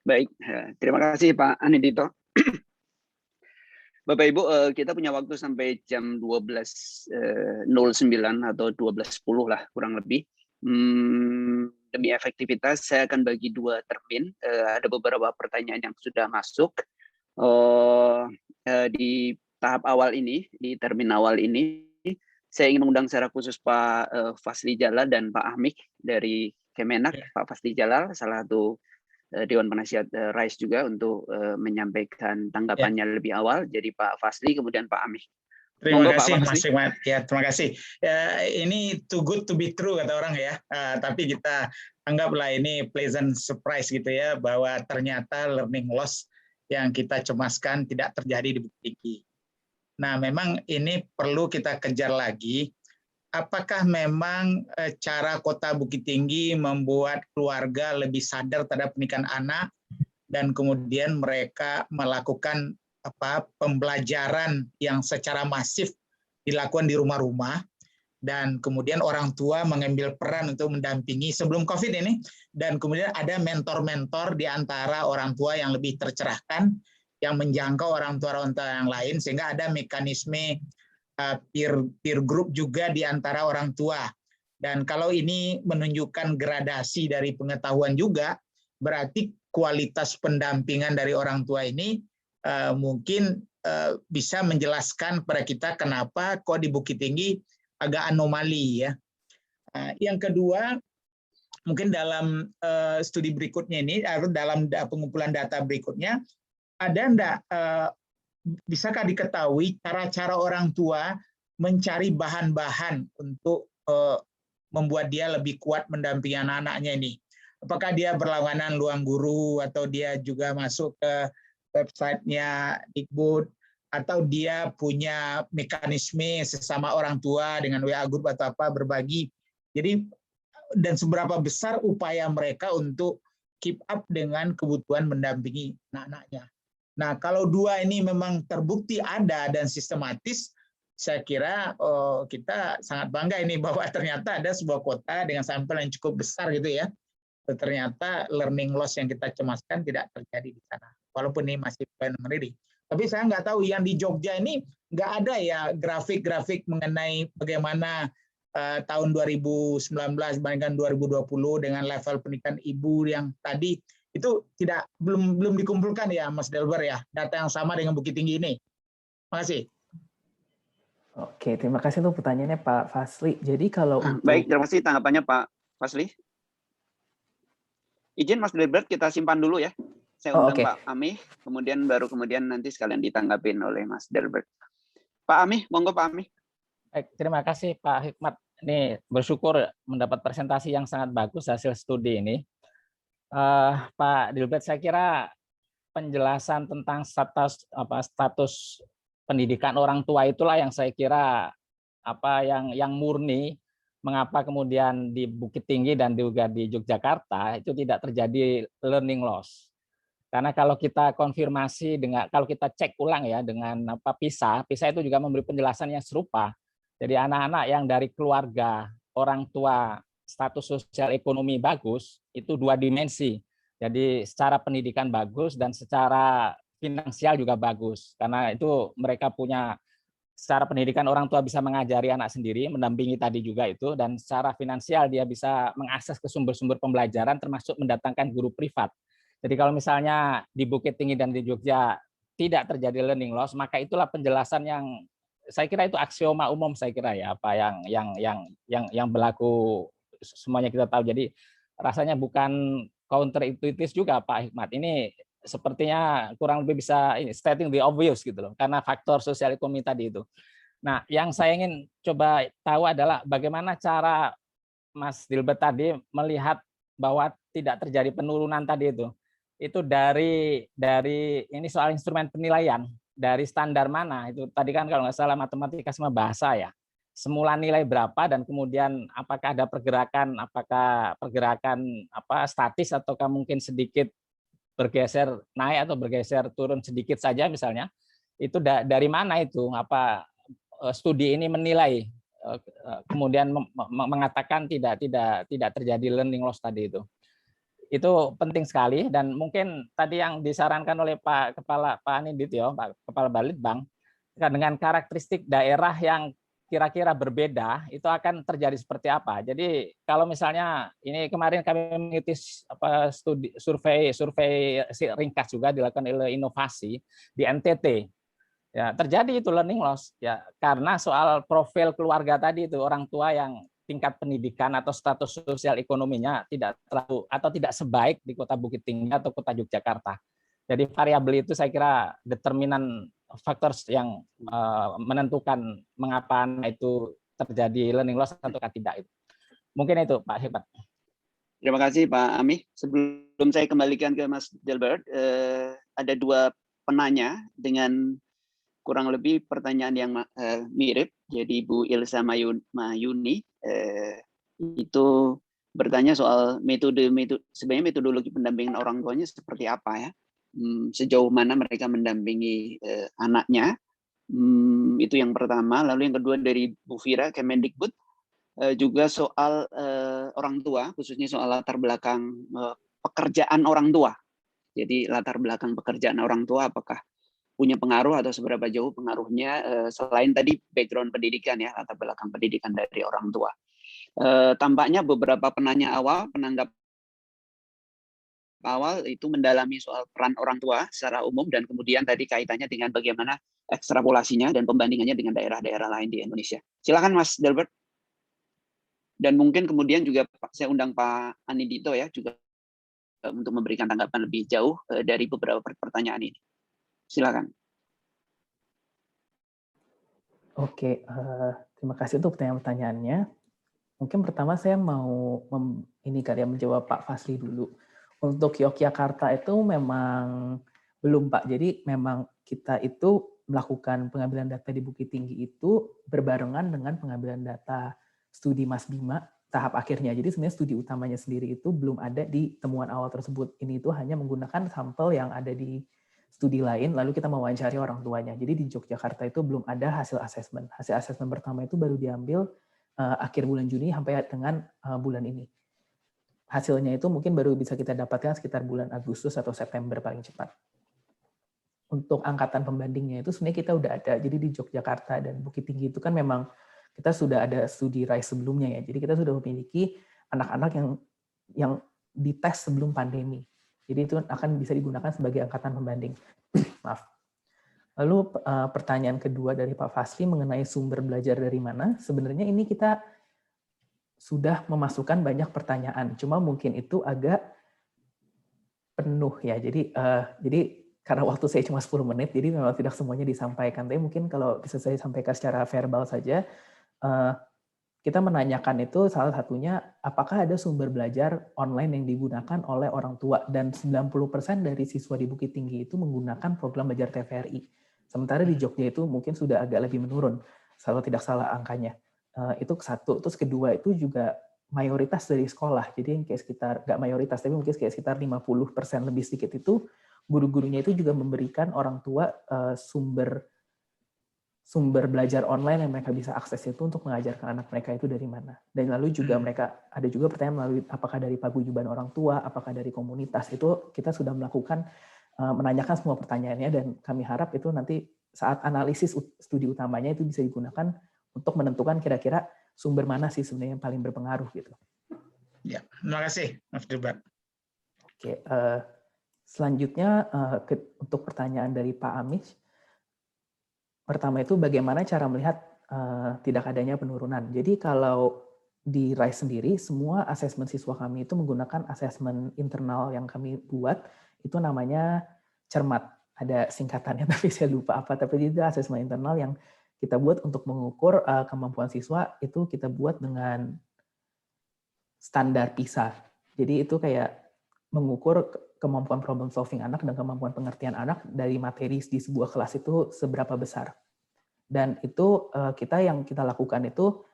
Baik, terima kasih Pak Anindito. Bapak Ibu, kita punya waktu sampai jam 12.09 atau 12.10 lah kurang lebih. Demi efektivitas, saya akan bagi dua termin. Ada beberapa pertanyaan yang sudah masuk di tahap awal ini, di termin awal ini. Saya ingin mengundang secara khusus Pak Fasli Jalal dan Pak Ahmik dari Kemenak. Pak Fasli Jalal, salah satu Dewan Penasihat RISE juga untuk menyampaikan tanggapannya lebih awal. Jadi Pak Fasli, kemudian Pak Amih. Terima kasih Mas Hikmat. Ya, terima kasih. Ini too good to be true kata orang ya. Tapi kita anggaplah ini pleasant surprise gitu ya, bahwa ternyata learning loss yang kita cemaskan tidak terjadi di Bukit Tinggi. Nah, memang ini perlu kita kejar lagi. Apakah memang cara Kota Bukit Tinggi membuat keluarga lebih sadar terhadap pendidikan anak dan kemudian mereka melakukan pembelajaran yang secara masif dilakukan di rumah-rumah dan kemudian orang tua mengambil peran untuk mendampingi sebelum COVID ini dan kemudian ada mentor-mentor di antara orang tua yang lebih tercerahkan yang menjangkau orang tua yang lain sehingga ada mekanisme peer group juga di antara orang tua. Dan kalau ini menunjukkan gradasi dari pengetahuan juga, berarti kualitas pendampingan dari orang tua ini mungkin bisa menjelaskan kepada kita kenapa kok di Bukit Tinggi agak anomali ya. Yang kedua, mungkin dalam studi berikutnya ini, dalam pengumpulan data berikutnya, ada enggak bisakah diketahui cara-cara orang tua mencari bahan-bahan untuk membuat dia lebih kuat mendampingi anak-anaknya ini? Apakah dia berlangganan ruang guru, atau dia juga masuk ke websitenya Dikbud, atau dia punya mekanisme sesama orang tua dengan WA group atau apa berbagi? Jadi, dan seberapa besar upaya mereka untuk keep up dengan kebutuhan mendampingi anak-anaknya. Nah, kalau dua ini memang terbukti ada dan sistematis, saya kira kita sangat bangga ini bahwa ternyata ada sebuah kota dengan sampel yang cukup besar gitu ya. Ternyata learning loss yang kita cemaskan tidak terjadi di sana. Walaupun ini masih preliminary. Tapi saya nggak tahu yang di Jogja ini nggak ada ya grafik-grafik mengenai bagaimana tahun 2019 dibandingkan 2020 dengan level pendidikan ibu yang tadi itu belum dikumpulkan ya Mas Delbar ya, data yang sama dengan Bukit Tinggi ini. Terima kasih. Oke, terima kasih untuk pertanyaannya Pak Fasli. Jadi kalau baik, terima kasih tanggapannya Pak Fasli. Izin Mas Delbert kita simpan dulu ya. Saya undang Pak Amih, kemudian nanti sekalian ditanggapin oleh Mas Delbert. Pak Amih, monggo Pak Amih. Baik, terima kasih Pak Hikmat. Ini bersyukur mendapat presentasi yang sangat bagus hasil studi ini. Pak Delbert, saya kira penjelasan tentang status pendidikan orang tua itulah yang saya kira yang murni mengapa kemudian di Bukit Tinggi dan juga di Yogyakarta itu tidak terjadi learning loss. Karena kalau kita konfirmasi kalau kita cek ulang ya dengan PISA itu juga memberi penjelasan yang serupa. Jadi anak-anak yang dari keluarga orang tua status sosial ekonomi bagus itu 2 dimensi. Jadi secara pendidikan bagus dan secara finansial juga bagus. Karena itu mereka punya secara pendidikan orang tua bisa mengajari anak sendiri, mendampingi tadi juga itu, dan secara finansial dia bisa mengakses ke sumber-sumber pembelajaran termasuk mendatangkan guru privat. Jadi kalau misalnya di Bukit Tinggi dan di Jogja tidak terjadi learning loss, maka itulah penjelasan yang saya kira itu aksioma umum saya kira ya, apa yang berlaku semuanya kita tahu. Jadi rasanya bukan counterintuitif juga Pak Hikmat. Ini sepertinya kurang lebih bisa stating the obvious gitu loh, karena faktor sosial ekonomi tadi itu. Nah, yang saya ingin coba tahu adalah bagaimana cara Mas Delbert tadi melihat bahwa tidak terjadi penurunan tadi itu. Itu dari ini soal instrumen penilaian, dari standar mana itu tadi kan kalau nggak salah matematika sama bahasa ya. Semula nilai berapa dan kemudian apakah ada pergerakan statis ataukah mungkin sedikit bergeser naik atau bergeser turun sedikit saja misalnya, itu dari mana itu studi ini menilai kemudian mengatakan tidak terjadi learning loss tadi itu penting sekali. Dan mungkin tadi yang disarankan oleh Pak Anindit ya, Pak Kepala Balitbang, dengan karakteristik daerah yang kira-kira berbeda itu akan terjadi seperti apa. Jadi kalau misalnya ini kemarin kami mengikuti survei ringkas juga dilakukan oleh Inovasi di NTT. Ya, terjadi itu learning loss ya karena soal profil keluarga tadi itu, orang tua yang tingkat pendidikan atau status sosial ekonominya tidak terlalu atau tidak sebaik di Kota Bukit Tinggi atau Kota Yogyakarta. Jadi variabel itu saya kira determinan faktor yang menentukan mengapa itu terjadi learning loss atau tidak itu. Mungkin itu Pak Hikmat. Terima kasih Pak Amih. Sebelum saya kembalikan ke Mas Delbert, ada 2 penanya dengan kurang lebih pertanyaan yang mirip. Jadi Bu Ilsa Mayuni itu bertanya soal sebenarnya metodologi pendampingan orang tuanya seperti apa ya. Sejauh mana mereka mendampingi anaknya, itu yang pertama. Lalu yang kedua dari Bu Fira Kemendikbud juga soal orang tua, khususnya soal latar belakang pekerjaan orang tua. Jadi latar belakang pekerjaan orang tua apakah punya pengaruh atau seberapa jauh pengaruhnya selain tadi background pendidikan ya, latar belakang pendidikan dari orang tua. Tampaknya beberapa penanggap awal itu mendalami soal peran orang tua secara umum dan kemudian tadi kaitannya dengan bagaimana ekstrapolasinya dan pembandingannya dengan daerah-daerah lain di Indonesia. Silakan Mas Delbert. Dan mungkin kemudian juga saya undang Pak Anindito ya juga untuk memberikan tanggapan lebih jauh dari beberapa pertanyaan ini. Silakan. Oke, terima kasih untuk pertanyaan-pertanyaannya. Mungkin pertama saya mau menjawab Pak Fasli dulu. Untuk Yogyakarta itu memang belum Pak. Jadi memang kita itu melakukan pengambilan data di Bukit Tinggi itu berbarengan dengan pengambilan data studi Mas Bima tahap akhirnya. Jadi sebenarnya studi utamanya sendiri itu belum ada di temuan awal tersebut. Ini itu hanya menggunakan sampel yang ada di studi lain, lalu kita mewawancari orang tuanya. Jadi di Yogyakarta itu belum ada hasil asesmen. Hasil asesmen pertama itu baru diambil akhir bulan Juni sampai dengan bulan ini. Hasilnya itu mungkin baru bisa kita dapatkan sekitar bulan Agustus atau September paling cepat. Untuk angkatan pembandingnya itu sebenarnya kita udah ada. Jadi di Yogyakarta dan Bukit Tinggi itu kan memang kita sudah ada studi RISE sebelumnya ya. Jadi kita sudah memiliki anak-anak yang dites sebelum pandemi. Jadi itu akan bisa digunakan sebagai angkatan pembanding. Maaf. Lalu pertanyaan kedua dari Pak Fasli mengenai sumber belajar dari mana. Sebenarnya ini kita sudah memasukkan banyak pertanyaan. Cuma mungkin itu agak penuh ya. Jadi karena waktu saya cuma 10 menit, jadi memang tidak semuanya disampaikan. Tapi mungkin kalau bisa saya sampaikan secara verbal saja, kita menanyakan itu salah satunya apakah ada sumber belajar online yang digunakan oleh orang tua, dan 90% dari siswa di Bukit Tinggi itu menggunakan program belajar TVRI. Sementara di Jogja itu mungkin sudah agak lebih menurun, kalau tidak salah angkanya. Itu satu. Terus kedua itu juga mayoritas dari sekolah. Jadi yang kayak sekitar, nggak mayoritas, tapi mungkin kayak sekitar 50% lebih sedikit itu, guru-gurunya itu juga memberikan orang tua sumber belajar online yang mereka bisa akses itu untuk mengajarkan anak mereka itu dari mana. Dan lalu juga mereka ada juga pertanyaan melalui apakah dari paguyuban orang tua, apakah dari komunitas. Itu kita sudah melakukan menanyakan semua pertanyaannya, dan kami harap itu nanti saat analisis studi utamanya itu bisa digunakan untuk menentukan kira-kira sumber mana sih sebenarnya yang paling berpengaruh gitu. Ya, terima kasih Mas Dilbert. Oke, selanjutnya untuk pertanyaan dari Pak Amish. Pertama itu bagaimana cara melihat tidak adanya penurunan. Jadi kalau di RISE sendiri, semua asesmen siswa kami itu menggunakan asesmen internal yang kami buat, itu namanya cermat. Ada singkatannya tapi saya lupa apa, tapi itu asesmen internal yang kita buat untuk mengukur kemampuan siswa, itu kita buat dengan standar PISA. Jadi itu kayak mengukur kemampuan problem solving anak dan kemampuan pengertian anak dari materi di sebuah kelas itu seberapa besar. Dan itu yang kita lakukan itu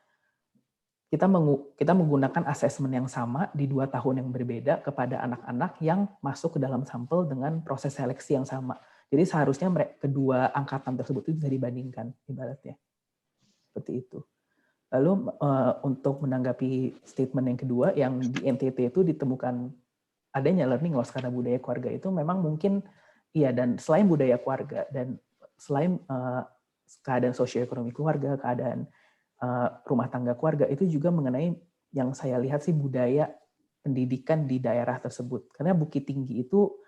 kita menggunakan asesmen yang sama di 2 tahun yang berbeda kepada anak-anak yang masuk ke dalam sampel dengan proses seleksi yang sama. Jadi seharusnya kedua angkatan tersebut itu bisa dibandingkan ibaratnya. Seperti itu. Lalu untuk menanggapi statement yang kedua, yang di NTT itu ditemukan adanya learning loss karena budaya keluarga, itu memang mungkin iya, dan selain budaya keluarga dan selain keadaan sosioekonomi keluarga, keadaan rumah tangga keluarga, itu juga mengenai yang saya lihat sih budaya pendidikan di daerah tersebut. Karena Bukit Tinggi itu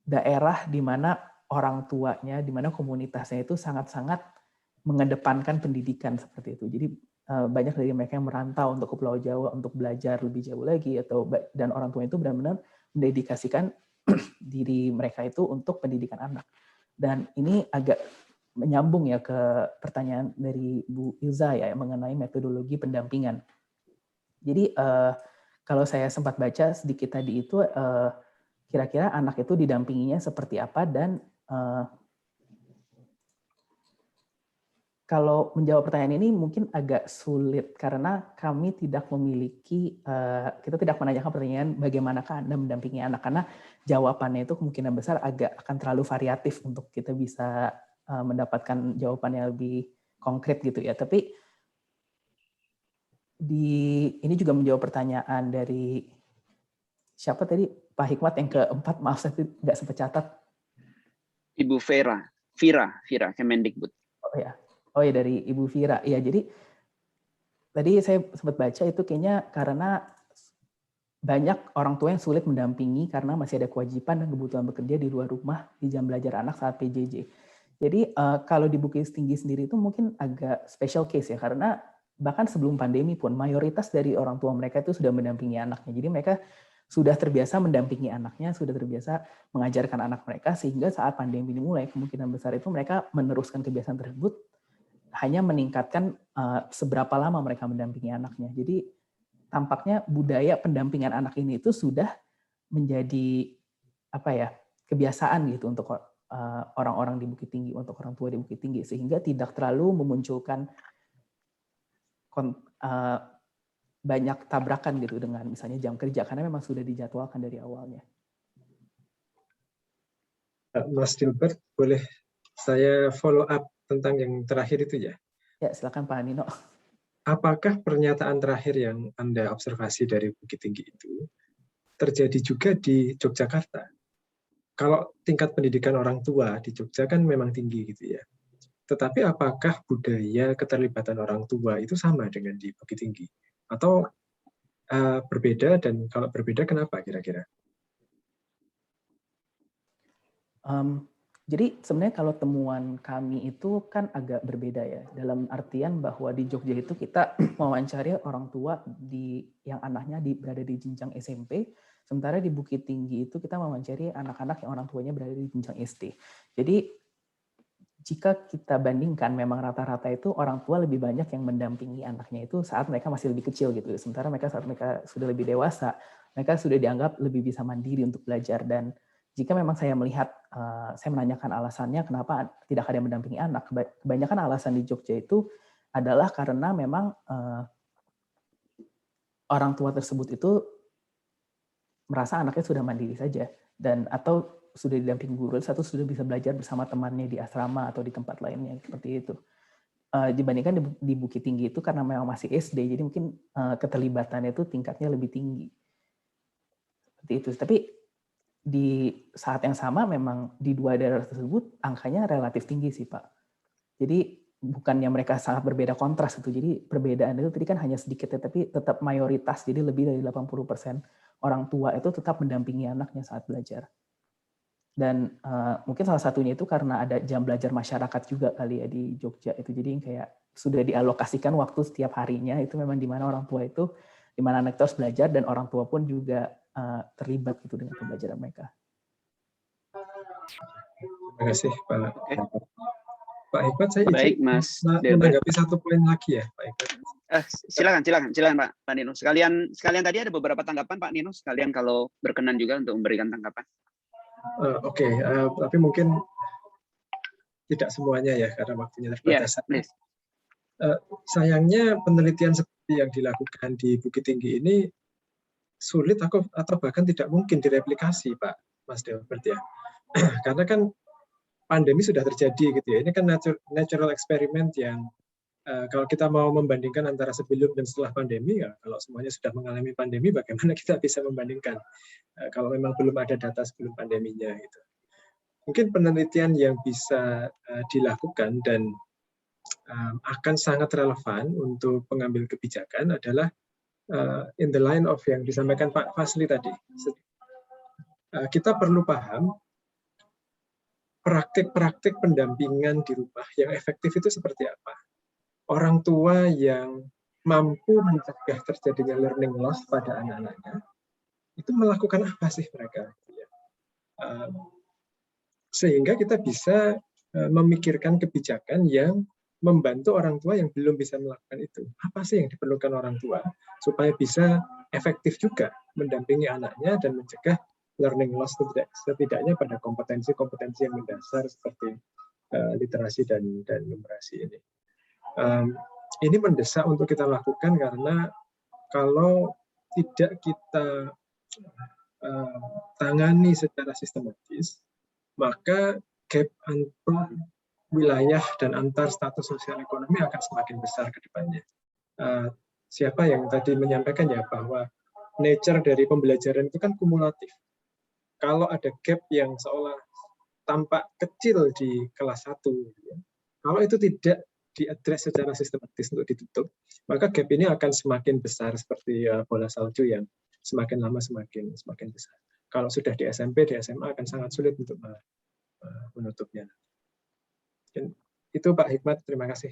daerah di mana orang tuanya, di mana komunitasnya itu sangat-sangat mengedepankan pendidikan seperti itu. Jadi banyak dari mereka yang merantau untuk ke Pulau Jawa untuk belajar lebih jauh lagi, dan orang tua itu benar-benar mendedikasikan diri mereka itu untuk pendidikan anak. Dan ini agak menyambung ya ke pertanyaan dari Bu Ilza ya mengenai metodologi pendampingan. Jadi kalau saya sempat baca sedikit tadi itu, kira-kira anak itu didampinginya seperti apa, dan kalau menjawab pertanyaan ini mungkin agak sulit karena kami tidak memiliki, kita tidak menanyakan pertanyaan bagaimanakah Anda mendampingi anak, karena jawabannya itu kemungkinan besar akan terlalu variatif untuk kita bisa mendapatkan jawaban yang lebih konkret gitu ya. Tapi ini juga menjawab pertanyaan dari siapa tadi, Pak Hikmat yang keempat, maaf saya tidak sempat catat. Ibu Vira, Kemendikbud. Oh ya, dari Ibu Vira. Iya, jadi tadi saya sempat baca itu kayaknya karena banyak orang tua yang sulit mendampingi karena masih ada kewajiban dan kebutuhan bekerja di luar rumah di jam belajar anak saat PJJ. Jadi kalau di Bukit Tinggi sendiri itu mungkin agak special case ya, karena bahkan sebelum pandemi pun mayoritas dari orang tua mereka itu sudah mendampingi anaknya. Jadi mereka sudah terbiasa mendampingi anaknya, sudah terbiasa mengajarkan anak mereka, sehingga saat pandemi ini mulai, kemungkinan besar itu mereka meneruskan kebiasaan tersebut, hanya meningkatkan seberapa lama mereka mendampingi anaknya. Jadi tampaknya budaya pendampingan anak ini itu sudah menjadi kebiasaan gitu untuk orang-orang di Bukit Tinggi, untuk orang tua di Bukit Tinggi, sehingga tidak terlalu memunculkan banyak tabrakan gitu dengan misalnya jam kerja, karena memang sudah dijadwalkan dari awalnya. Mas Gilbert, boleh saya follow up tentang yang terakhir itu ya? Ya, silakan Pak Nino. Apakah pernyataan terakhir yang Anda observasi dari Bukit Tinggi itu terjadi juga di Yogyakarta? Kalau tingkat pendidikan orang tua di Jogja kan memang tinggi gitu ya. Tetapi apakah budaya keterlibatan orang tua itu sama dengan di Bukit Tinggi? Atau berbeda, dan kalau berbeda kenapa kira-kira? Jadi sebenarnya kalau temuan kami itu kan agak berbeda ya, dalam artian bahwa di Jogja itu kita mewawancari orang tua yang anaknya berada di jenjang SMP, sementara di Bukit Tinggi itu kita mewawancari anak-anak yang orang tuanya berada di jenjang SD. Jadi jika kita bandingkan, memang rata-rata itu orang tua lebih banyak yang mendampingi anaknya itu saat mereka masih lebih kecil gitu. Sementara saat mereka sudah lebih dewasa, mereka sudah dianggap lebih bisa mandiri untuk belajar. Dan jika memang saya melihat, saya menanyakan alasannya kenapa tidak ada yang mendampingi anak, kebanyakan alasan di Jogja itu adalah karena memang orang tua tersebut itu merasa anaknya sudah mandiri saja, dan atau sudah didampingi guru, satu sudah bisa belajar bersama temannya di asrama atau di tempat lainnya, seperti itu. Dibandingkan di Bukit Tinggi itu karena memang masih SD, jadi mungkin keterlibatannya itu tingkatnya lebih tinggi. Seperti itu. Tapi di saat yang sama memang di dua daerah tersebut angkanya relatif tinggi sih Pak. Jadi bukannya mereka sangat berbeda kontras itu. Jadi perbedaan itu tadi kan hanya sedikit, tapi tetap mayoritas. Jadi lebih dari 80% orang tua itu tetap mendampingi anaknya saat belajar. Dan mungkin salah satunya itu karena ada jam belajar masyarakat juga kali ya di Jogja itu. Jadi kayak sudah dialokasikan waktu setiap harinya itu memang di mana orang tua itu, di mana anak itu harus belajar, dan orang tua pun juga terlibat gitu dengan pembelajaran mereka. Terima kasih Pak. Okay. Pak Hikmat, saya baik Mas menanggapi satu poin lagi ya Pak Hikmat. Silakan Pak Nino. Sekalian tadi ada beberapa tanggapan Pak Nino. Sekalian kalau berkenan juga untuk memberikan tanggapan. Oke, tapi mungkin tidak semuanya ya karena waktunya terbatas. Sayangnya penelitian seperti yang dilakukan di Bukit Tinggi ini sulit atau bahkan tidak mungkin direplikasi Pak Mas Delbert ya. Karena kan pandemi sudah terjadi gitu ya. Ini kan natural experiment yang kalau kita mau membandingkan antara sebelum dan setelah pandemi, ya kalau semuanya sudah mengalami pandemi, bagaimana kita bisa membandingkan kalau memang belum ada data sebelum pandeminya gitu. Mungkin penelitian yang bisa dilakukan dan akan sangat relevan untuk pengambil kebijakan adalah in the line of yang disampaikan Pak Fasli tadi. Kita perlu paham praktik-praktik pendampingan di rumah yang efektif itu seperti apa. Orang tua yang mampu mencegah terjadinya learning loss pada anak-anaknya, itu melakukan apa sih mereka? Sehingga kita bisa memikirkan kebijakan yang membantu orang tua yang belum bisa melakukan itu. Apa sih yang diperlukan orang tua supaya bisa efektif juga mendampingi anaknya dan mencegah learning loss setidaknya pada kompetensi-kompetensi yang mendasar seperti literasi dan numerasi ini. Ini mendesak untuk kita lakukan karena kalau tidak kita tangani secara sistematis, maka gap antar wilayah dan antar status sosial ekonomi akan semakin besar ke depannya. Siapa yang tadi menyampaikan ya bahwa nature dari pembelajaran itu kan kumulatif. Kalau ada gap yang seolah tampak kecil di kelas 1, kalau itu tidak diadres secara sistematis untuk ditutup, maka gap ini akan semakin besar seperti bola salju yang semakin lama semakin besar. Kalau sudah di SMP, di SMA akan sangat sulit untuk menutupnya. Itu Pak Hikmat, terima kasih.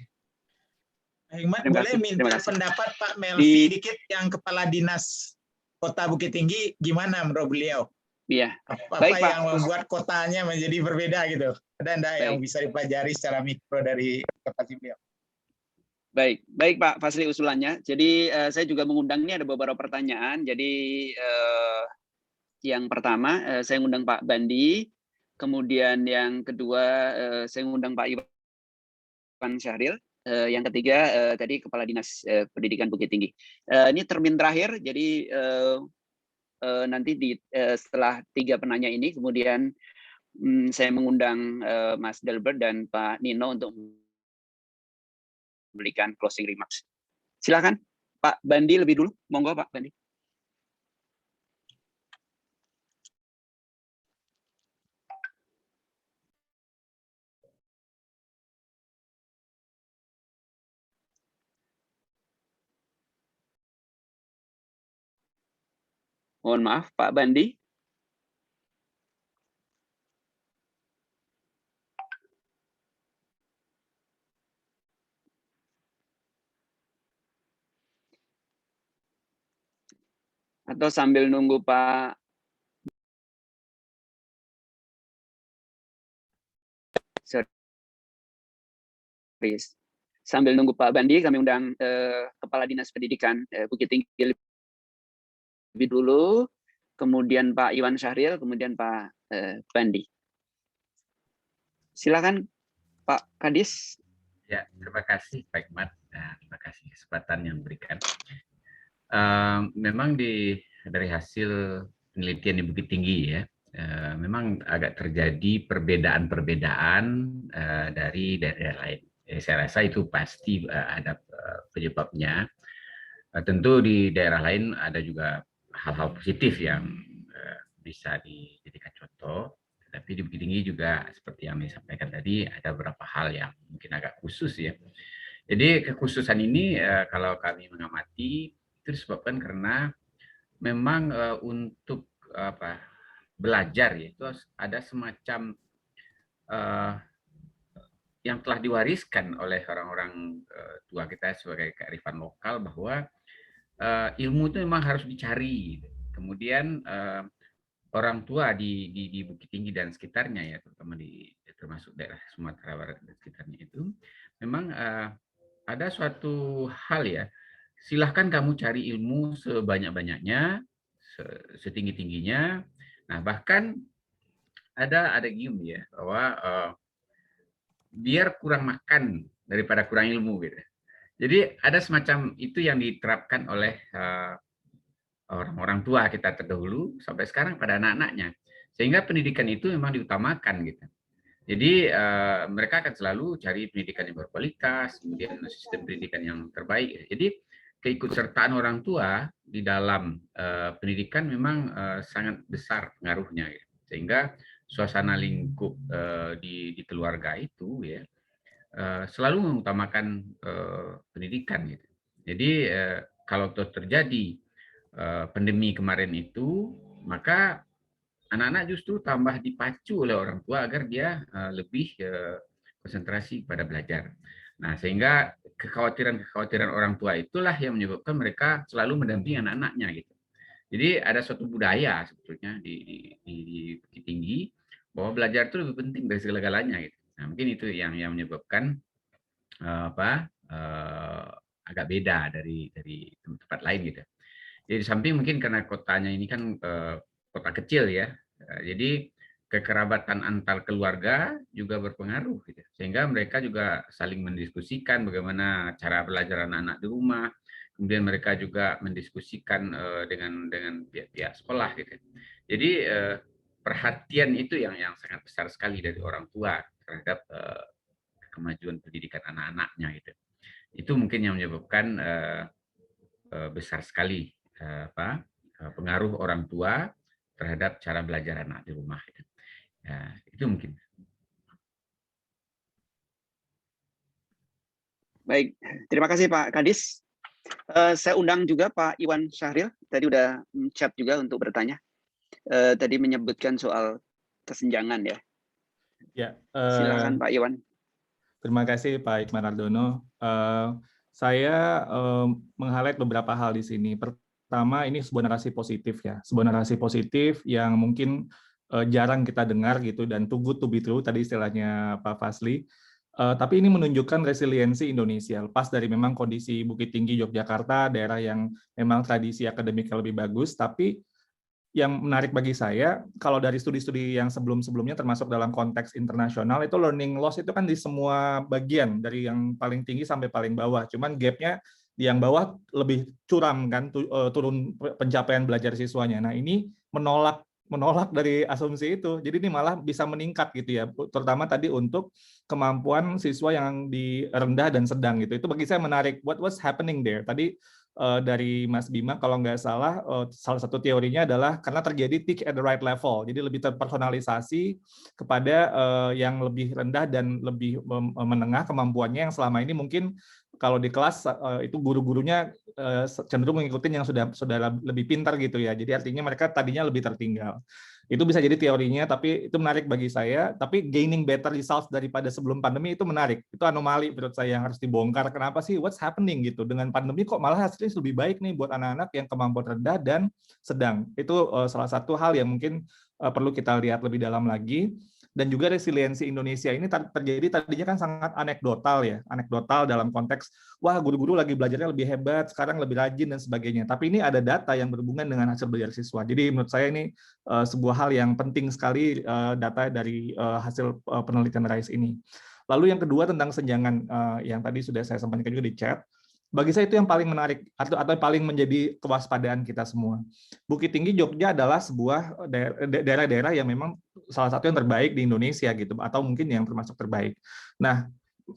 Pak Hikmat, boleh minta pendapat Pak Melvi dikit yang Kepala Dinas kota Bukit Tinggi gimana menurut beliau? Iya. Apa Baik, Pak. yang membuat kotanya menjadi berbeda gitu? Ada enggak yang Baik. bisa dipelajari secara mikro dari observasi beliau? Baik, baik Pak Fasli usulannya. Jadi saya juga mengundang, ini ada beberapa pertanyaan. Jadi yang pertama saya mengundang Pak Bandi, kemudian yang kedua saya mengundang Pak Iwan Syahril, yang ketiga tadi Kepala Dinas Pendidikan Bukit Tinggi. Ini termin terakhir, jadi nanti setelah 3 penanya ini, kemudian saya mengundang Mas Delbert dan Pak Nino untuk memberikan closing remarks. Silakan Pak Bandi lebih dulu, monggo Pak Bandi. Mohon maaf Pak Bandi. Atau sambil nunggu Pak Sambil nunggu Pak Bandi, kami undang Kepala Dinas Pendidikan Bukit Tinggi lebih dulu, kemudian Pak Iwan Syahril, kemudian Pak Bandi. Silakan Pak Kadis. Ya, terima kasih Pak Hikmat. Nah, terima kasih kesempatan yang diberikan. Memang dari hasil penelitian di Bukit Tinggi ya, memang agak terjadi perbedaan-perbedaan dari daerah lain. Saya rasa itu pasti ada penyebabnya. Tentu di daerah lain ada juga hal-hal positif yang bisa dijadikan contoh. Tapi di Bukit Tinggi juga seperti yang disampaikan tadi ada beberapa hal yang mungkin agak khusus ya. Jadi kekhususan ini kalau kami mengamati itu disebabkan karena memang untuk belajar ya, itu ada semacam yang telah diwariskan oleh orang-orang tua kita sebagai kearifan lokal bahwa ilmu itu memang harus dicari. Kemudian orang tua di Bukit Tinggi dan sekitarnya ya, terutama termasuk daerah Sumatera Barat dan sekitarnya itu, memang ada suatu hal ya, silahkan kamu cari ilmu sebanyak-banyaknya, setinggi-tingginya. Nah bahkan ada gium ya, bahwa biar kurang makan daripada kurang ilmu gitu. Jadi ada semacam itu yang diterapkan oleh orang-orang tua kita terdahulu sampai sekarang pada anak-anaknya, sehingga pendidikan itu memang diutamakan gitu. Jadi mereka akan selalu cari pendidikan yang berkualitas, kemudian sistem pendidikan yang terbaik. Jadi keikutsertaan orang tua di dalam pendidikan memang sangat besar pengaruhnya, gitu. Sehingga suasana lingkup di keluarga itu ya selalu mengutamakan pendidikan gitu. Jadi kalau terjadi pandemi kemarin itu, maka anak-anak justru tambah dipacu oleh orang tua agar dia lebih konsentrasi pada belajar. Nah, sehingga kekhawatiran orang tua itulah yang menyebabkan mereka selalu mendampingi anak-anaknya gitu. Jadi ada suatu budaya sebetulnya di Bukit Tinggi bahwa belajar itu lebih penting dari segala-galanya gitu. Nah, mungkin itu yang menyebabkan agak beda dari tempat lain gitu. Jadi samping mungkin karena kotanya ini kan kota kecil ya, jadi kekerabatan antar keluarga juga berpengaruh, gitu. Sehingga mereka juga saling mendiskusikan bagaimana cara belajar anak-anak di rumah, kemudian mereka juga mendiskusikan dengan pihak sekolah, gitu. Jadi perhatian itu yang sangat besar sekali dari orang tua terhadap kemajuan pendidikan anak-anaknya, gitu. Itu mungkin yang menyebabkan besar sekali pengaruh orang tua terhadap cara belajar anak di rumah. Ya, itu mungkin. Baik, terima kasih Pak Kadis. Saya undang juga Pak Iwan Syahril, tadi udah chat juga untuk bertanya. Tadi menyebutkan soal kesenjangan ya. Ya. Silakan Pak Iwan. Terima kasih Pak Hikmat Hardono. Saya meng-highlight beberapa hal di sini. pertama ini sebuah narasi positif ya, sebuah narasi positif yang mungkin jarang kita dengar gitu, dan too good to be true tadi istilahnya Pak Fazly. Tapi ini menunjukkan resiliensi Indonesia. Lepas dari memang kondisi Bukit Tinggi Yogyakarta, daerah yang memang tradisi akademiknya lebih bagus, tapi yang menarik bagi saya, kalau dari studi-studi yang sebelum-sebelumnya termasuk dalam konteks internasional, itu learning loss itu kan di semua bagian, dari yang paling tinggi sampai paling bawah. Cuman gap-nya di yang bawah lebih curam kan, turun pencapaian belajar siswanya. Nah ini menolak dari asumsi itu. Jadi ini malah bisa meningkat gitu ya, terutama tadi untuk kemampuan siswa yang di rendah dan sedang gitu. Itu bagi saya menarik. What's happening there? Tadi dari Mas Bima, kalau nggak salah, salah satu teorinya adalah karena terjadi teach at the right level, jadi lebih terpersonalisasi kepada yang lebih rendah dan lebih menengah kemampuannya, yang selama ini mungkin kalau di kelas itu guru-gurunya cenderung mengikuti yang sudah lebih pintar gitu ya, jadi artinya mereka tadinya lebih tertinggal. Itu bisa jadi teorinya, tapi itu menarik bagi saya. Tapi gaining better results daripada sebelum pandemi itu menarik. Itu anomali menurut saya yang harus dibongkar. Kenapa sih? What's happening gitu? Dengan pandemi kok malah hasilnya lebih baik nih buat anak-anak yang kemampuan rendah dan sedang. Itu salah satu hal yang mungkin perlu kita lihat lebih dalam lagi. Dan juga resiliensi Indonesia ini terjadi tadinya kan sangat anekdotal ya, anekdotal dalam konteks wah guru-guru lagi belajarnya lebih hebat, sekarang lebih rajin dan sebagainya. Tapi ini ada data yang berhubungan dengan hasil belajar siswa. Jadi menurut saya ini sebuah hal yang penting sekali, data dari hasil penelitian RISE ini. Lalu yang kedua tentang senjangan yang tadi sudah saya sampaikan juga di chat. Bagi saya itu yang paling menarik atau paling menjadi kewaspadaan kita semua. Bukit Tinggi Jogja adalah sebuah daerah-daerah yang memang salah satu yang terbaik di Indonesia gitu, atau mungkin yang termasuk terbaik. Nah,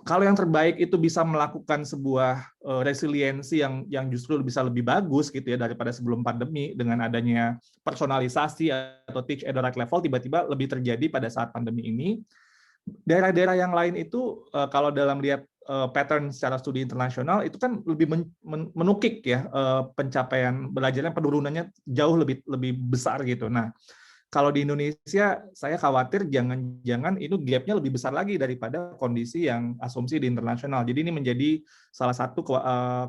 kalau yang terbaik itu bisa melakukan sebuah resiliensi yang justru bisa lebih bagus gitu ya daripada sebelum pandemi, dengan adanya personalisasi atau teach at the right level tiba-tiba lebih terjadi pada saat pandemi ini. Daerah-daerah yang lain itu kalau dalam lihat pattern secara studi internasional itu kan lebih menukik ya, pencapaian belajarnya, penurunannya jauh lebih besar gitu. Nah, kalau di Indonesia saya khawatir jangan-jangan itu gap-nya lebih besar lagi daripada kondisi yang asumsi di internasional. Jadi ini menjadi salah satu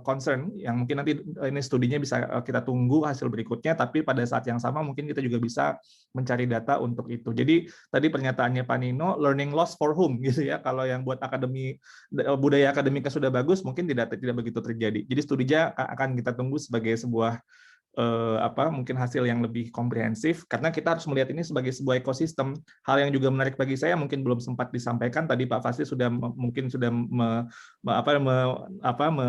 concern yang mungkin nanti ini studinya bisa kita tunggu hasil berikutnya, tapi pada saat yang sama mungkin kita juga bisa mencari data untuk itu. Jadi tadi pernyataannya Pak Nino, learning loss for whom gitu ya. Kalau yang buat akademi budaya akademika sudah bagus, mungkin tidak begitu terjadi. Jadi studinya akan kita tunggu sebagai sebuah mungkin hasil yang lebih komprehensif, karena kita harus melihat ini sebagai sebuah ekosistem. Hal yang juga menarik bagi saya mungkin belum sempat disampaikan tadi, Pak Fazly sudah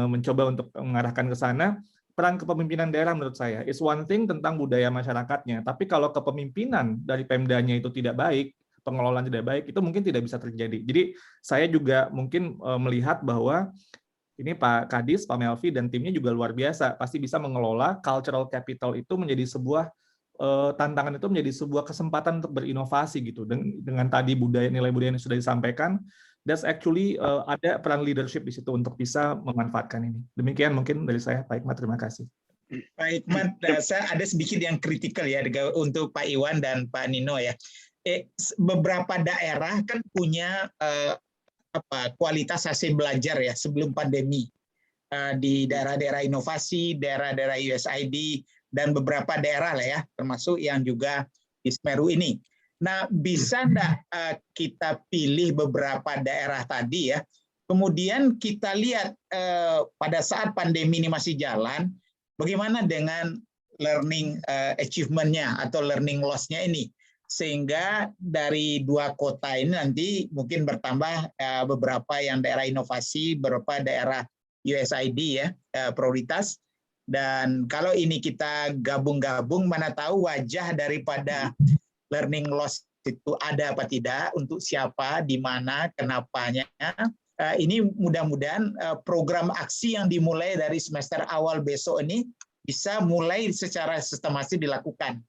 mencoba untuk mengarahkan ke sana. Peran kepemimpinan daerah menurut saya is one thing tentang budaya masyarakatnya, tapi kalau kepemimpinan dari Pemdanya itu tidak baik, pengelolaan tidak baik, itu mungkin tidak bisa terjadi. Jadi saya juga mungkin melihat bahwa ini Pak Kadis, Pak Melvi, dan timnya juga luar biasa. Pasti bisa mengelola cultural capital itu menjadi sebuah tantangan, itu menjadi sebuah kesempatan untuk berinovasi gitu. Dengan tadi nilai budaya yang sudah disampaikan, that's actually ada peran leadership di situ untuk bisa memanfaatkan ini. Demikian mungkin dari saya, Pak Hikmat. Terima kasih. Pak Hikmat, saya ada sedikit yang kritikal ya untuk Pak Iwan dan Pak Nino ya. Beberapa daerah kan punya kualitas hasil belajar ya sebelum pandemi, di daerah-daerah inovasi, daerah-daerah USAID, dan beberapa daerah lah ya, termasuk yang juga di Semeru ini. Nah, bisa enggak kita pilih beberapa daerah tadi ya, kemudian kita lihat pada saat pandemi ini masih jalan, bagaimana dengan learning achievement-nya atau learning loss-nya ini, sehingga dari dua kota ini nanti mungkin bertambah beberapa yang daerah inovasi, beberapa daerah USAID ya, prioritas. Dan kalau ini kita gabung-gabung, mana tahu wajah daripada learning loss itu ada apa tidak, untuk siapa, di mana, kenapanya. Ini mudah-mudahan program aksi yang dimulai dari semester awal besok ini bisa mulai secara sistematis dilakukan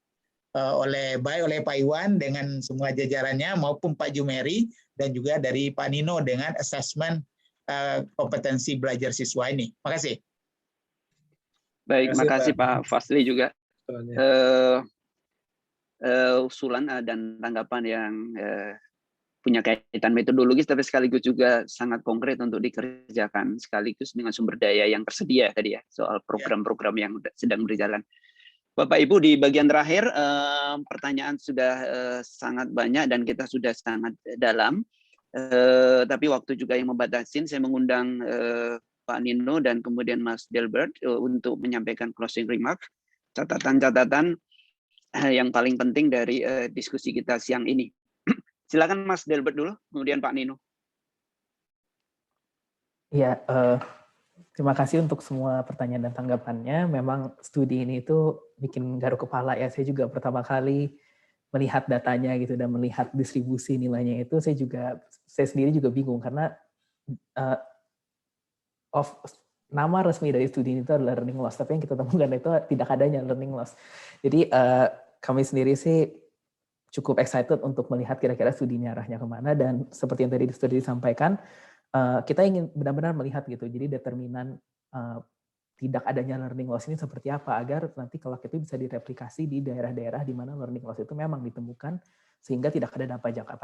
oleh Pak Iwan dengan semua jajarannya, maupun Pak Jumeri, dan juga dari Pak Nino dengan assessment kompetensi belajar siswa ini. Terima kasih. Baik, terima kasih Pak Fazly juga. Usulan dan tanggapan yang punya kaitan metodologis tapi sekaligus juga sangat konkret untuk dikerjakan sekaligus dengan sumber daya yang tersedia tadi ya, soal program-program yang sedang berjalan. Bapak Ibu, di bagian terakhir pertanyaan sudah sangat banyak dan kita sudah sangat dalam, tapi waktu juga yang membatasi. Saya mengundang Pak Nino dan kemudian Mas Delbert untuk menyampaikan closing remark, catatan-catatan yang paling penting dari diskusi kita siang ini. Silakan Mas Delbert dulu, kemudian Pak Nino. Ya, terima kasih untuk semua pertanyaan dan tanggapannya. Memang studi ini itu bikin garuk kepala ya. Saya juga pertama kali melihat datanya gitu dan melihat distribusi nilainya itu, saya sendiri juga bingung karena nama resmi dari studi ini itu adalah learning loss, tapi yang kita temukan itu tidak adanya learning loss. Jadi kami sendiri sih cukup excited untuk melihat kira-kira studinya arahnya kemana, dan seperti yang tadi studi disampaikan, kita ingin benar-benar melihat gitu, jadi determinan tidak adanya learning loss ini seperti apa, agar nanti kelak itu bisa direplikasi di daerah-daerah di mana learning loss itu memang ditemukan, sehingga tidak ada dampak jangka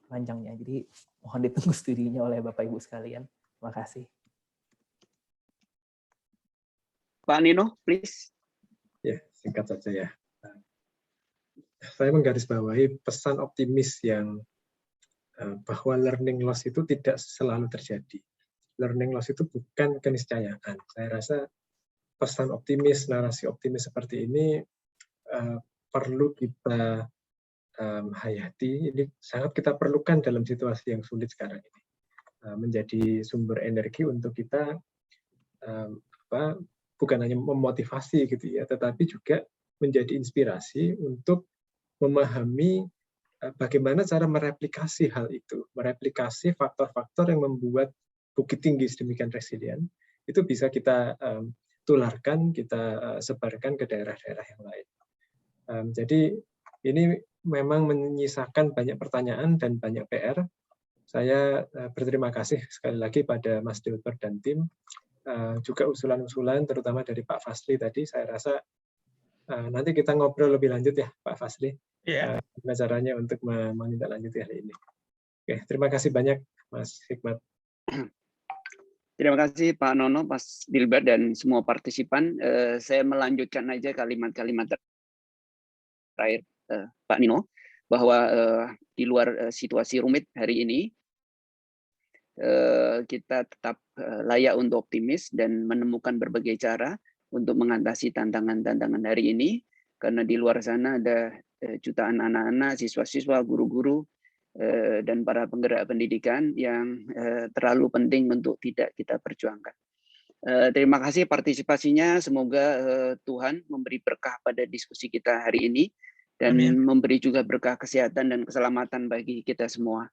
panjangnya. Jadi mohon ditunggu studinya oleh Bapak Ibu sekalian. Terima kasih. Pak Nino, please. Ya, singkat saja ya. Saya menggarisbawahi pesan optimis yang bahwa learning loss itu tidak selalu terjadi. Learning loss itu bukan keniscayaan. Saya rasa pesan optimis, narasi optimis seperti ini perlu kita hayati. Ini sangat kita perlukan dalam situasi yang sulit sekarang ini. Menjadi sumber energi untuk kita bukan hanya memotivasi gitu ya, tetapi juga menjadi inspirasi untuk memahami bagaimana cara mereplikasi hal itu, mereplikasi faktor-faktor yang membuat Bukit Tinggi sedemikian resilient, itu bisa kita tularkan, kita sebarkan ke daerah-daerah yang lain. Jadi ini memang menyisakan banyak pertanyaan dan banyak PR. Saya berterima kasih sekali lagi pada Mas Delbert dan tim, juga usulan-usulan terutama dari Pak Fasli tadi. Saya rasa nanti kita ngobrol lebih lanjut ya Pak Fasli, gimana caranya untuk menindaklanjuti hal ini. Oke, terima kasih banyak Mas Hikmat. Terima kasih Pak Nono, Mas Dilbert, dan semua partisipan. Saya melanjutkan aja kalimat-kalimat terakhir Pak Nino, bahwa di luar situasi rumit hari ini, kita tetap layak untuk optimis dan menemukan berbagai cara untuk mengatasi tantangan-tantangan hari ini, karena di luar sana ada jutaan anak-anak, siswa-siswa, guru-guru, dan para penggerak pendidikan yang terlalu penting untuk tidak kita perjuangkan. Terima kasih partisipasinya, semoga Tuhan memberi berkah pada diskusi kita hari ini, dan memberi juga berkah kesehatan dan keselamatan bagi kita semua.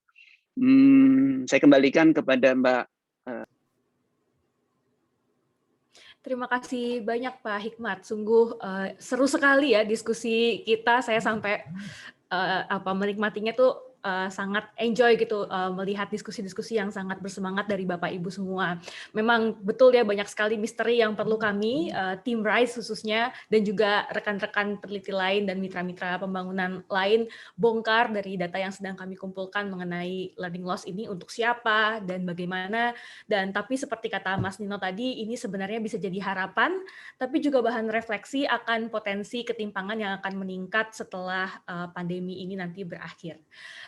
Saya kembalikan kepada Mbak. Terima kasih banyak Pak Hikmat. Sungguh seru sekali ya diskusi kita. Saya sampai menikmatinya tuh sangat enjoy gitu melihat diskusi-diskusi yang sangat bersemangat dari Bapak Ibu semua. Memang betul ya, banyak sekali misteri yang perlu kami, tim RISE khususnya, dan juga rekan-rekan peneliti lain dan mitra-mitra pembangunan lain bongkar dari data yang sedang kami kumpulkan mengenai learning loss ini untuk siapa dan bagaimana. Dan tapi seperti kata Mas Nino tadi, ini sebenarnya bisa jadi harapan, tapi juga bahan refleksi akan potensi ketimpangan yang akan meningkat setelah pandemi ini nanti berakhir.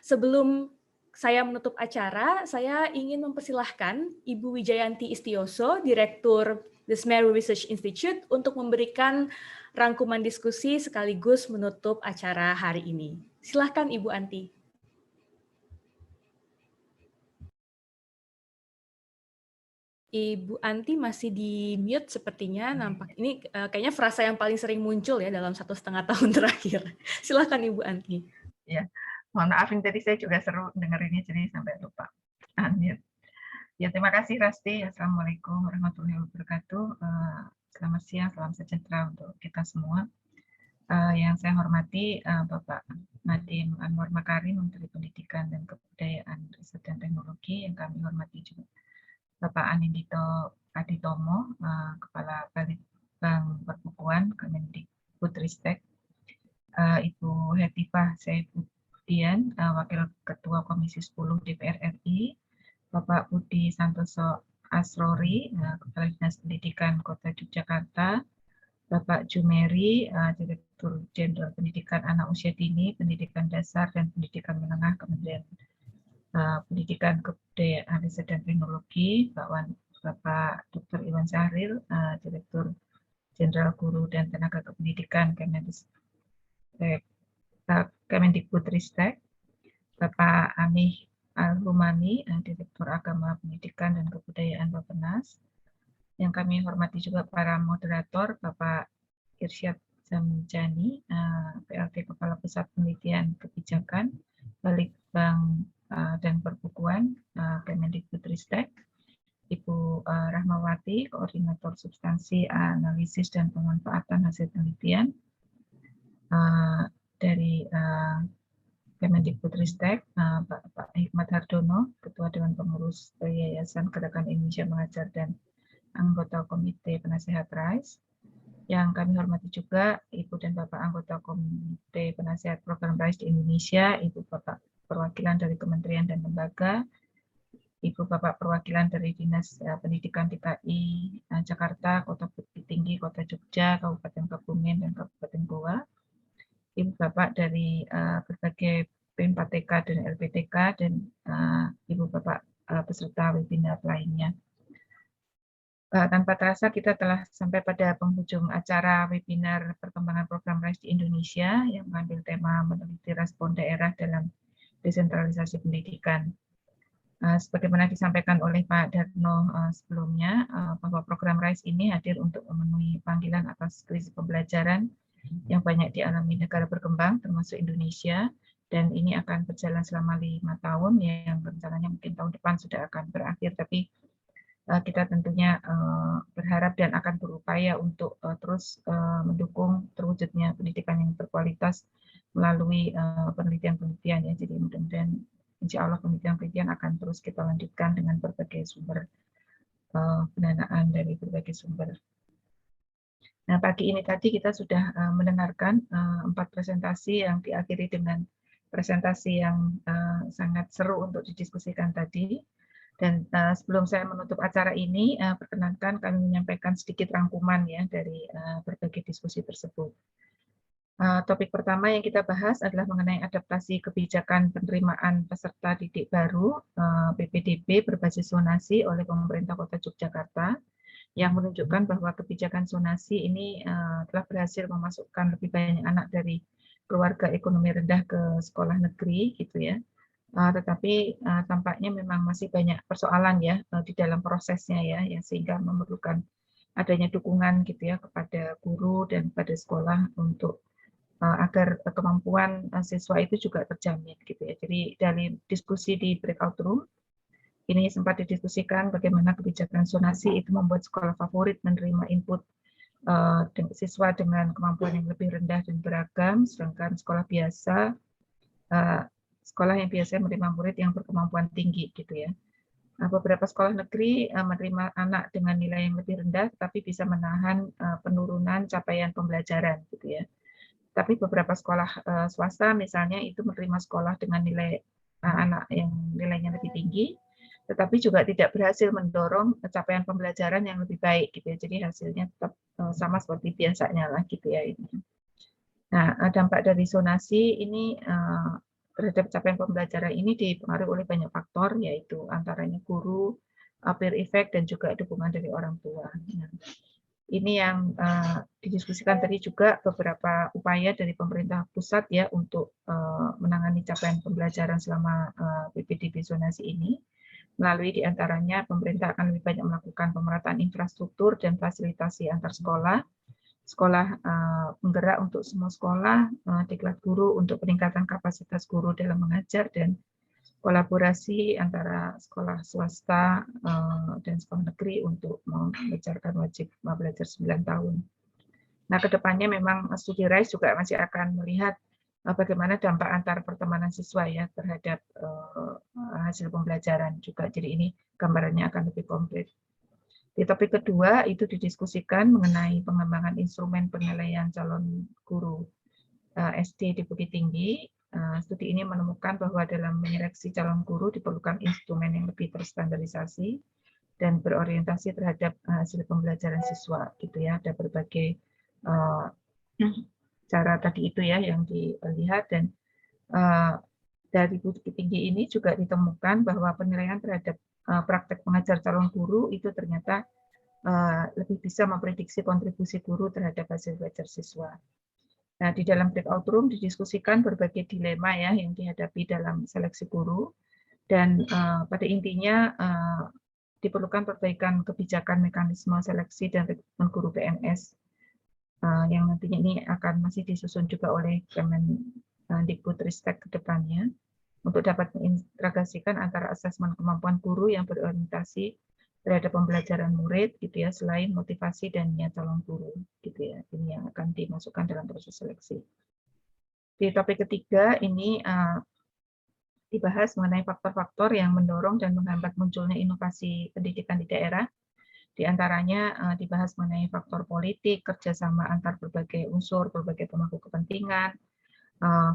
Sebelum saya menutup acara, saya ingin mempersilahkan Ibu Wijayanti Istioso, Direktur The Semeru Research Institute, untuk memberikan rangkuman diskusi sekaligus menutup acara hari ini. Silahkan Ibu Anti. Ibu Anti masih di mute sepertinya, nampak. Ini kayaknya frasa yang paling sering muncul ya dalam 1,5 tahun terakhir. Silahkan Ibu Anti. Ya, mohon maaf ini tadi saya juga seru dengerinnya jadi sampai lupa unmute. Ya, terima kasih Rasti. Assalamualaikum warahmatullahi wabarakatuh. Selamat siang, salam sejahtera untuk kita semua. Yang saya hormati Bapak Nadiem Anwar Makarim, Menteri Pendidikan dan Kebudayaan, Riset dan Teknologi. Yang kami hormati juga Bapak Anindito Aditomo, Kepala Balitbang Perbukuan Kemendikbudristek, Ibu Hetifah Kebudayaan, Wakil Ketua Komisi 10 DPR RI, Bapak Budi Santoso Asrori, Kepala Dinas Pendidikan Kota Yogyakarta, Bapak Jumeri, Direktur Jenderal Pendidikan Anak Usia Dini, Pendidikan Dasar dan Pendidikan Menengah Kementerian Pendidikan, Kebudayaan, Riset dan Teknologi, Bapak Dr. Iwan Syahril, Direktur Jenderal Guru dan Tenaga Kependidikan Kemendikbudristek, Bapak Amih Al-Rumani, Direktur Agama Pendidikan dan Kebudayaan Bappenas. Yang kami hormati juga para moderator, Bapak Irsyad Zamjani, PLT Kepala Pusat Penelitian Kebijakan, Balitbank dan Perbukuan, Kemendikbudristek, Ibu Rahmawati, Koordinator Substansi Analisis dan Pemanfaatan Hasil Penelitian dari Kemendikbudristek, Pak Hikmat Hardono, Ketua Dewan Pengurus Yayasan Gerakan Indonesia Mengajar dan anggota Komite Penasehat RISE. Yang kami hormati juga Ibu dan Bapak anggota Komite Penasehat Program RISE di Indonesia, Ibu Bapak perwakilan dari kementerian dan lembaga, Ibu Bapak perwakilan dari Dinas Pendidikan DKI Jakarta, Kota Bukit Tinggi, Kota Jogja, Kabupaten Kebumen, dan Kabupaten Goa, Ibu Bapak dari berbagai P4TK dan LPTK, dan Ibu Bapak peserta webinar lainnya. Tanpa terasa kita telah sampai pada penghujung acara webinar perkembangan program RISE di Indonesia yang mengambil tema meneliti respon daerah dalam desentralisasi pendidikan. Sebagaimana disampaikan oleh Pak Darno sebelumnya, bahwa program RISE ini hadir untuk memenuhi panggilan atas krisis pembelajaran yang banyak dialami negara berkembang termasuk Indonesia, dan ini akan berjalan selama 5 tahun yang rencananya mungkin tahun depan sudah akan berakhir, tapi kita tentunya berharap dan akan berupaya untuk terus mendukung terwujudnya pendidikan yang berkualitas melalui penelitian-penelitian ya. Jadi mudah-mudahan insya Allah penelitian-penelitian akan terus kita lanjutkan dengan berbagai sumber pendanaan dari berbagai sumber. Nah, pagi ini tadi kita sudah mendengarkan 4 presentasi yang diakhiri dengan presentasi yang sangat seru untuk didiskusikan tadi. Dan sebelum saya menutup acara ini, perkenankan kami menyampaikan sedikit rangkuman ya dari berbagai diskusi tersebut. Topik pertama yang kita bahas adalah mengenai adaptasi kebijakan penerimaan peserta didik baru PPDB berbasis zonasi oleh pemerintah Kota Yogyakarta, yang menunjukkan bahwa kebijakan zonasi ini telah berhasil memasukkan lebih banyak anak dari keluarga ekonomi rendah ke sekolah negeri, gitu ya. Tetapi tampaknya memang masih banyak persoalan ya di dalam prosesnya ya, sehingga memerlukan adanya dukungan gitu ya kepada guru dan pada sekolah untuk agar kemampuan siswa itu juga terjamin gitu ya. Jadi dari diskusi di breakout room ini sempat didiskusikan bagaimana kebijakan zonasi itu membuat sekolah favorit menerima input siswa dengan kemampuan yang lebih rendah dan beragam, sedangkan sekolah biasa sekolah yang biasanya menerima murid yang berkemampuan tinggi gitu ya. Beberapa sekolah negeri menerima anak dengan nilai yang lebih rendah tapi bisa menahan penurunan capaian pembelajaran gitu ya. Tapi beberapa sekolah swasta misalnya itu menerima sekolah dengan nilai anak yang nilainya lebih tinggi, tetapi juga tidak berhasil mendorong capaian pembelajaran yang lebih baik gitu ya. Jadi hasilnya tetap sama seperti biasanya lah gitu ya ini. Nah, dampak dari zonasi ini terhadap capaian pembelajaran ini dipengaruhi oleh banyak faktor, yaitu antaranya guru, peer effect, dan juga dukungan dari orang tua. Nah, ini yang didiskusikan tadi juga beberapa upaya dari pemerintah pusat ya untuk menangani capaian pembelajaran selama PPDB zonasi ini. Melalui diantaranya pemerintah akan lebih banyak melakukan pemerataan infrastruktur dan fasilitasi antar sekolah, sekolah penggerak untuk semua sekolah, diklat guru untuk peningkatan kapasitas guru dalam mengajar, dan kolaborasi antara sekolah swasta dan sekolah negeri untuk mengejarkan wajib belajar 9 tahun. Nah, kedepannya memang studi RISE juga masih akan melihat bagaimana dampak antar pertemanan siswa ya terhadap hasil pembelajaran juga. Jadi ini gambarannya akan lebih komplit. Di topik kedua itu didiskusikan mengenai pengembangan instrumen penilaian calon guru SD di Bukit Tinggi. Studi ini menemukan bahwa dalam menyeleksi calon guru diperlukan instrumen yang lebih terstandarisasi dan berorientasi terhadap hasil pembelajaran siswa, gitu ya. Ada berbagai cara tadi itu ya yang dilihat, dan dari Bukit Tinggi ini juga ditemukan bahwa penilaian terhadap praktek mengajar calon guru itu ternyata lebih bisa memprediksi kontribusi guru terhadap hasil belajar siswa. Nah, di dalam breakout room didiskusikan berbagai dilema ya yang dihadapi dalam seleksi guru, dan pada intinya diperlukan perbaikan kebijakan mekanisme seleksi dan rekrutmen guru PNS yang nantinya ini akan masih disusun juga oleh Kemendikbudristek ke depannya untuk dapat mengintegrasikan antara asesmen kemampuan guru yang berorientasi terhadap pembelajaran murid, gitu ya, selain motivasi dan niat calon guru, gitu ya. Ini yang akan dimasukkan dalam proses seleksi. Di topik ketiga ini dibahas mengenai faktor-faktor yang mendorong dan menghambat munculnya inovasi pendidikan di daerah. Di antaranya dibahas mengenai faktor politik, kerjasama antar berbagai unsur, berbagai pemangku kepentingan,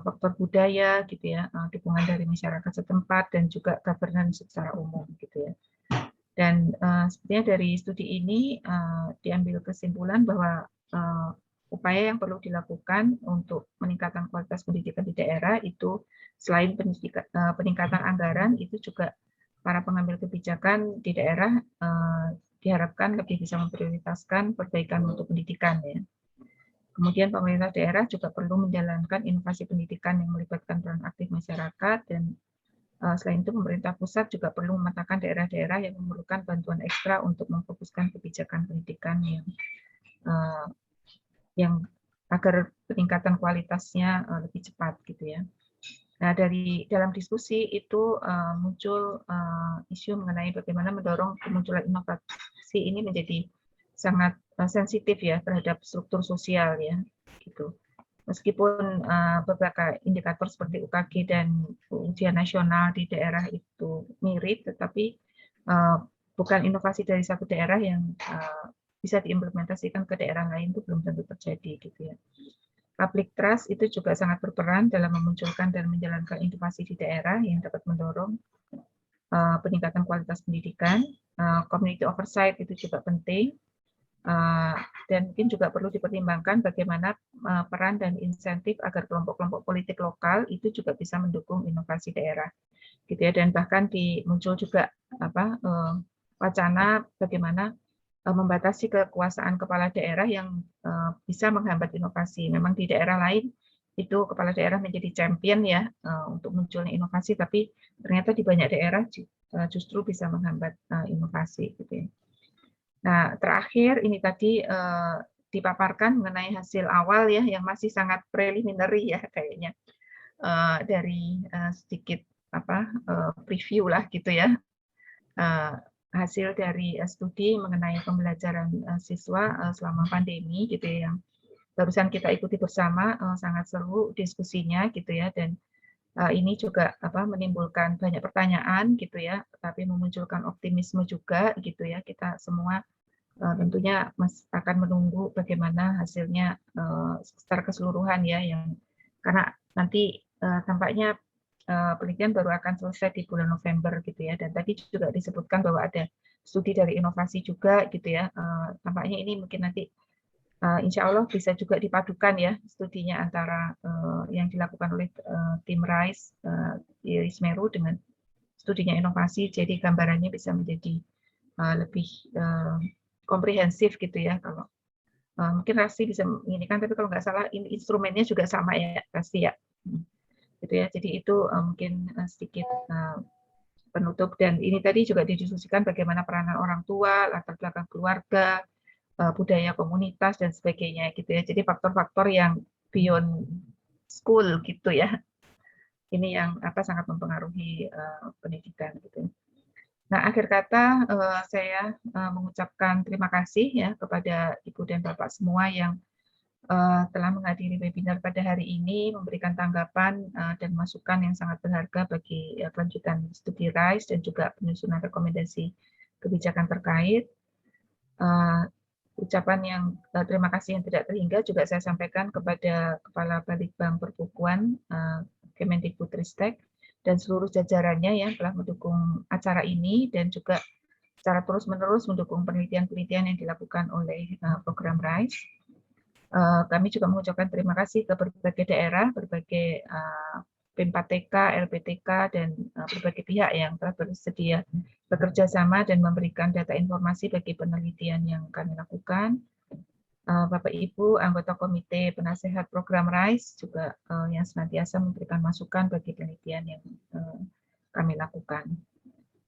faktor budaya, gitu ya, dukungan dari masyarakat setempat, dan juga governance secara umum, gitu ya. Dan sebenarnya dari studi ini diambil kesimpulan bahwa upaya yang perlu dilakukan untuk meningkatkan kualitas pendidikan di daerah itu selain peningkatan anggaran, itu juga para pengambil kebijakan di daerah diharapkan lebih bisa memprioritaskan perbaikan mutu pendidikan ya. Kemudian pemerintah daerah juga perlu menjalankan inovasi pendidikan yang melibatkan peran aktif masyarakat, dan selain itu pemerintah pusat juga perlu memetakan daerah-daerah yang memerlukan bantuan ekstra untuk memfokuskan kebijakan pendidikan yang agar peningkatan kualitasnya lebih cepat, gitu ya. Nah, dalam diskusi itu muncul isu mengenai bagaimana mendorong kemunculan inovasi ini menjadi sangat sensitif ya terhadap struktur sosial ya, gitu. Meskipun beberapa indikator seperti UKG dan ujian nasional di daerah itu mirip, tetapi bukan inovasi dari satu daerah yang bisa diimplementasikan ke daerah lain itu belum tentu terjadi, gitu ya. Public trust itu juga sangat berperan dalam memunculkan dan menjalankan inovasi di daerah yang dapat mendorong peningkatan kualitas pendidikan. Community oversight itu juga penting. Dan mungkin juga perlu dipertimbangkan bagaimana peran dan insentif agar kelompok-kelompok politik lokal itu juga bisa mendukung inovasi daerah, gitu ya. Dan bahkan muncul juga wacana bagaimana membatasi kekuasaan kepala daerah yang bisa menghambat inovasi. Memang di daerah lain itu kepala daerah menjadi champion ya untuk munculnya inovasi, tapi ternyata di banyak daerah justru bisa menghambat inovasi, gitu ya. Nah, terakhir ini tadi dipaparkan mengenai hasil awal ya yang masih sangat preliminary ya kayaknya dari sedikit preview lah, gitu ya. Hasil dari studi mengenai pembelajaran siswa selama pandemi, gitu ya, yang barusan kita ikuti bersama, sangat seru diskusinya, gitu ya, dan ini juga menimbulkan banyak pertanyaan, gitu ya, tapi memunculkan optimisme juga, gitu ya. Kita semua tentunya akan menunggu bagaimana hasilnya secara keseluruhan ya, yang karena nanti tampaknya penelitian baru akan selesai di bulan November, gitu ya. Dan tadi juga disebutkan bahwa ada studi dari inovasi juga, gitu ya. Tampaknya ini mungkin nanti insya Allah bisa juga dipadukan ya studinya antara yang dilakukan oleh tim RISE di Semeru dengan studinya inovasi. Jadi gambarannya bisa menjadi lebih komprehensif, gitu ya. Kalau mungkin Rasti bisa menginikan, tapi kalau nggak salah ini instrumennya juga sama ya Rasti ya. Gitu ya. Jadi itu mungkin sedikit penutup, dan ini tadi juga didiskusikan bagaimana peranan orang tua, latar belakang keluarga, budaya komunitas dan sebagainya, gitu ya. Jadi faktor-faktor yang beyond school, gitu ya. Ini yang sangat mempengaruhi pendidikan, gitu. Nah, akhir kata saya mengucapkan terima kasih ya kepada Ibu dan Bapak semua yang telah menghadiri webinar pada hari ini, memberikan tanggapan dan masukan yang sangat berharga bagi kelanjutan studi RISE dan juga penyusunan rekomendasi kebijakan terkait. Ucapan yang terima kasih yang tidak terhingga juga saya sampaikan kepada Kepala Balitbang Perbukuan Kemendikbudristek dan seluruh jajarannya yang telah mendukung acara ini dan juga secara terus-menerus mendukung penelitian-penelitian yang dilakukan oleh program RISE. Kami juga mengucapkan terima kasih ke berbagai daerah, berbagai PIM4TK, LPTK, dan berbagai pihak yang telah bersedia bekerja sama dan memberikan data informasi bagi penelitian yang kami lakukan. Bapak Ibu, anggota Komite Penasehat Program RISE juga yang senantiasa memberikan masukan bagi penelitian yang kami lakukan.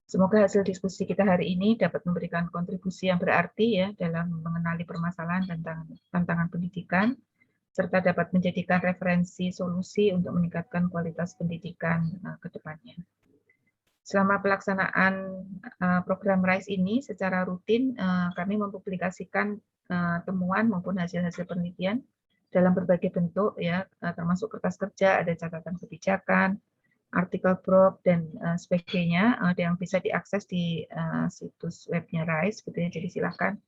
Semoga hasil diskusi kita hari ini dapat memberikan kontribusi yang berarti ya dalam mengenali permasalahan tentang tantangan pendidikan, serta dapat menjadikan referensi solusi untuk meningkatkan kualitas pendidikan ke depannya. Selama pelaksanaan program RISE ini secara rutin kami mempublikasikan temuan maupun hasil-hasil penelitian dalam berbagai bentuk ya, termasuk kertas kerja, ada catatan kebijakan, artikel blog dan sebagainya yang bisa diakses di situs webnya RISE gitu ya. Jadi silakan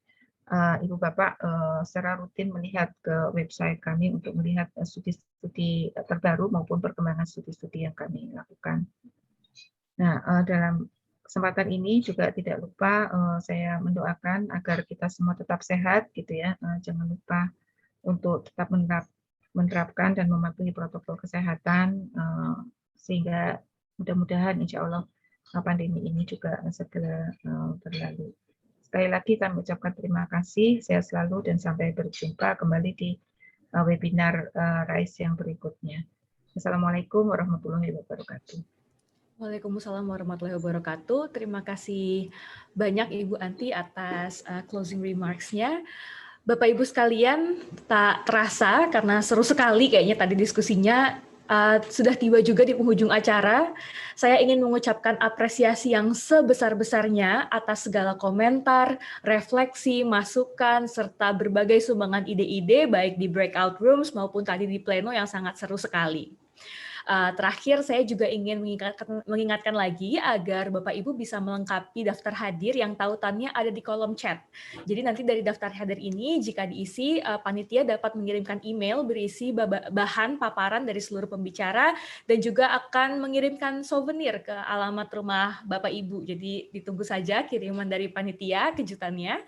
Ibu Bapak secara rutin melihat ke website kami untuk melihat studi-studi terbaru maupun perkembangan studi-studi yang kami lakukan. Nah, dalam kesempatan ini juga tidak lupa saya mendoakan agar kita semua tetap sehat gitu ya. Jangan lupa untuk tetap menerapkan dan mematuhi protokol kesehatan sehingga mudah-mudahan insya Allah pandemi ini juga segera berlalu. Sekali lagi kami ucapkan terima kasih, sehat selalu dan sampai berjumpa kembali di webinar RISE yang berikutnya. Assalamualaikum warahmatullahi wabarakatuh. Waalaikumsalam warahmatullahi wabarakatuh. Terima kasih banyak Ibu Anti atas closing remarks-nya. Bapak Ibu sekalian, tak terasa karena seru sekali kayaknya tadi diskusinya, sudah tiba juga di penghujung acara. Saya ingin mengucapkan apresiasi yang sebesar-besarnya atas segala komentar, refleksi, masukan, serta berbagai sumbangan ide-ide baik di breakout rooms maupun tadi di pleno yang sangat seru sekali. Terakhir, saya juga ingin mengingatkan lagi agar Bapak Ibu bisa melengkapi daftar hadir yang tautannya ada di kolom chat. Jadi nanti dari daftar hadir ini, jika diisi, panitia dapat mengirimkan email berisi bahan paparan dari seluruh pembicara dan juga akan mengirimkan souvenir ke alamat rumah Bapak Ibu. Jadi ditunggu saja kiriman dari panitia kejutannya.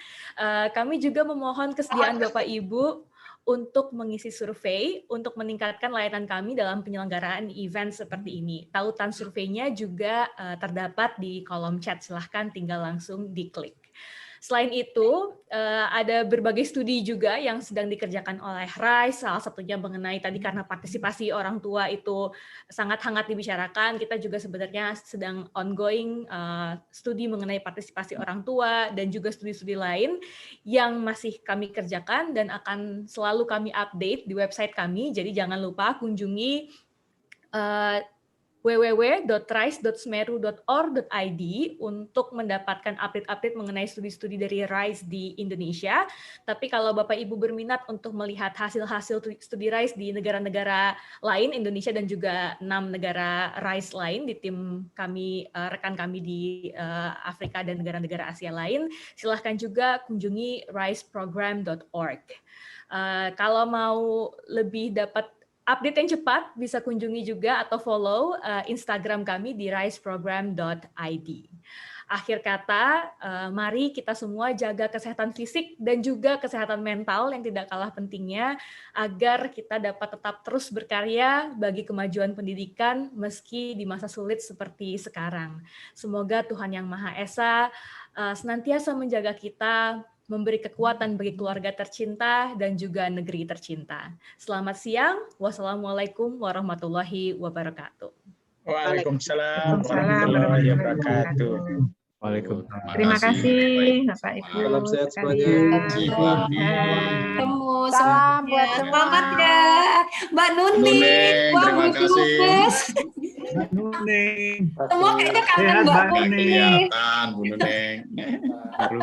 Kami juga memohon kesediaan Bapak Ibu untuk mengisi survei untuk meningkatkan layanan kami dalam penyelenggaraan event seperti ini. Tautan surveinya juga terdapat di kolom chat, silahkan tinggal langsung diklik. Selain itu, ada berbagai studi juga yang sedang dikerjakan oleh RISE, salah satunya mengenai tadi karena partisipasi orang tua itu sangat hangat dibicarakan, kita juga sebenarnya sedang ongoing studi mengenai partisipasi orang tua dan juga studi-studi lain yang masih kami kerjakan dan akan selalu kami update di website kami, jadi jangan lupa kunjungi www.rise.smeru.or.id untuk mendapatkan update-update mengenai studi-studi dari RISE di Indonesia. Tapi kalau Bapak Ibu berminat untuk melihat hasil-hasil studi RISE di negara-negara lain, Indonesia dan juga 6 negara RISE lain di tim kami, rekan kami di Afrika dan negara-negara Asia lain, silahkan juga kunjungi riseprogram.org. Kalau mau lebih dapat update yang cepat, bisa kunjungi juga atau follow Instagram kami di riseprogram.id. Akhir kata, mari kita semua jaga kesehatan fisik dan juga kesehatan mental yang tidak kalah pentingnya agar kita dapat tetap terus berkarya bagi kemajuan pendidikan meski di masa sulit seperti sekarang. Semoga Tuhan Yang Maha Esa senantiasa menjaga kita, memberi kekuatan bagi keluarga tercinta dan juga negeri tercinta. Selamat siang. Wassalamualaikum warahmatullahi wabarakatuh. Waalaikumsalam warahmatullahi wabarakatuh. Waalaikumsalam. Terima kasih Bapak Ibu. Salam sehat semuanya. Salam buat semua. Selamat ya Mbak Nuning, terima kasih. Mbak Nuning. Semua kayaknya kangen Mbak Nuning. Kelihatan Bu Nuning.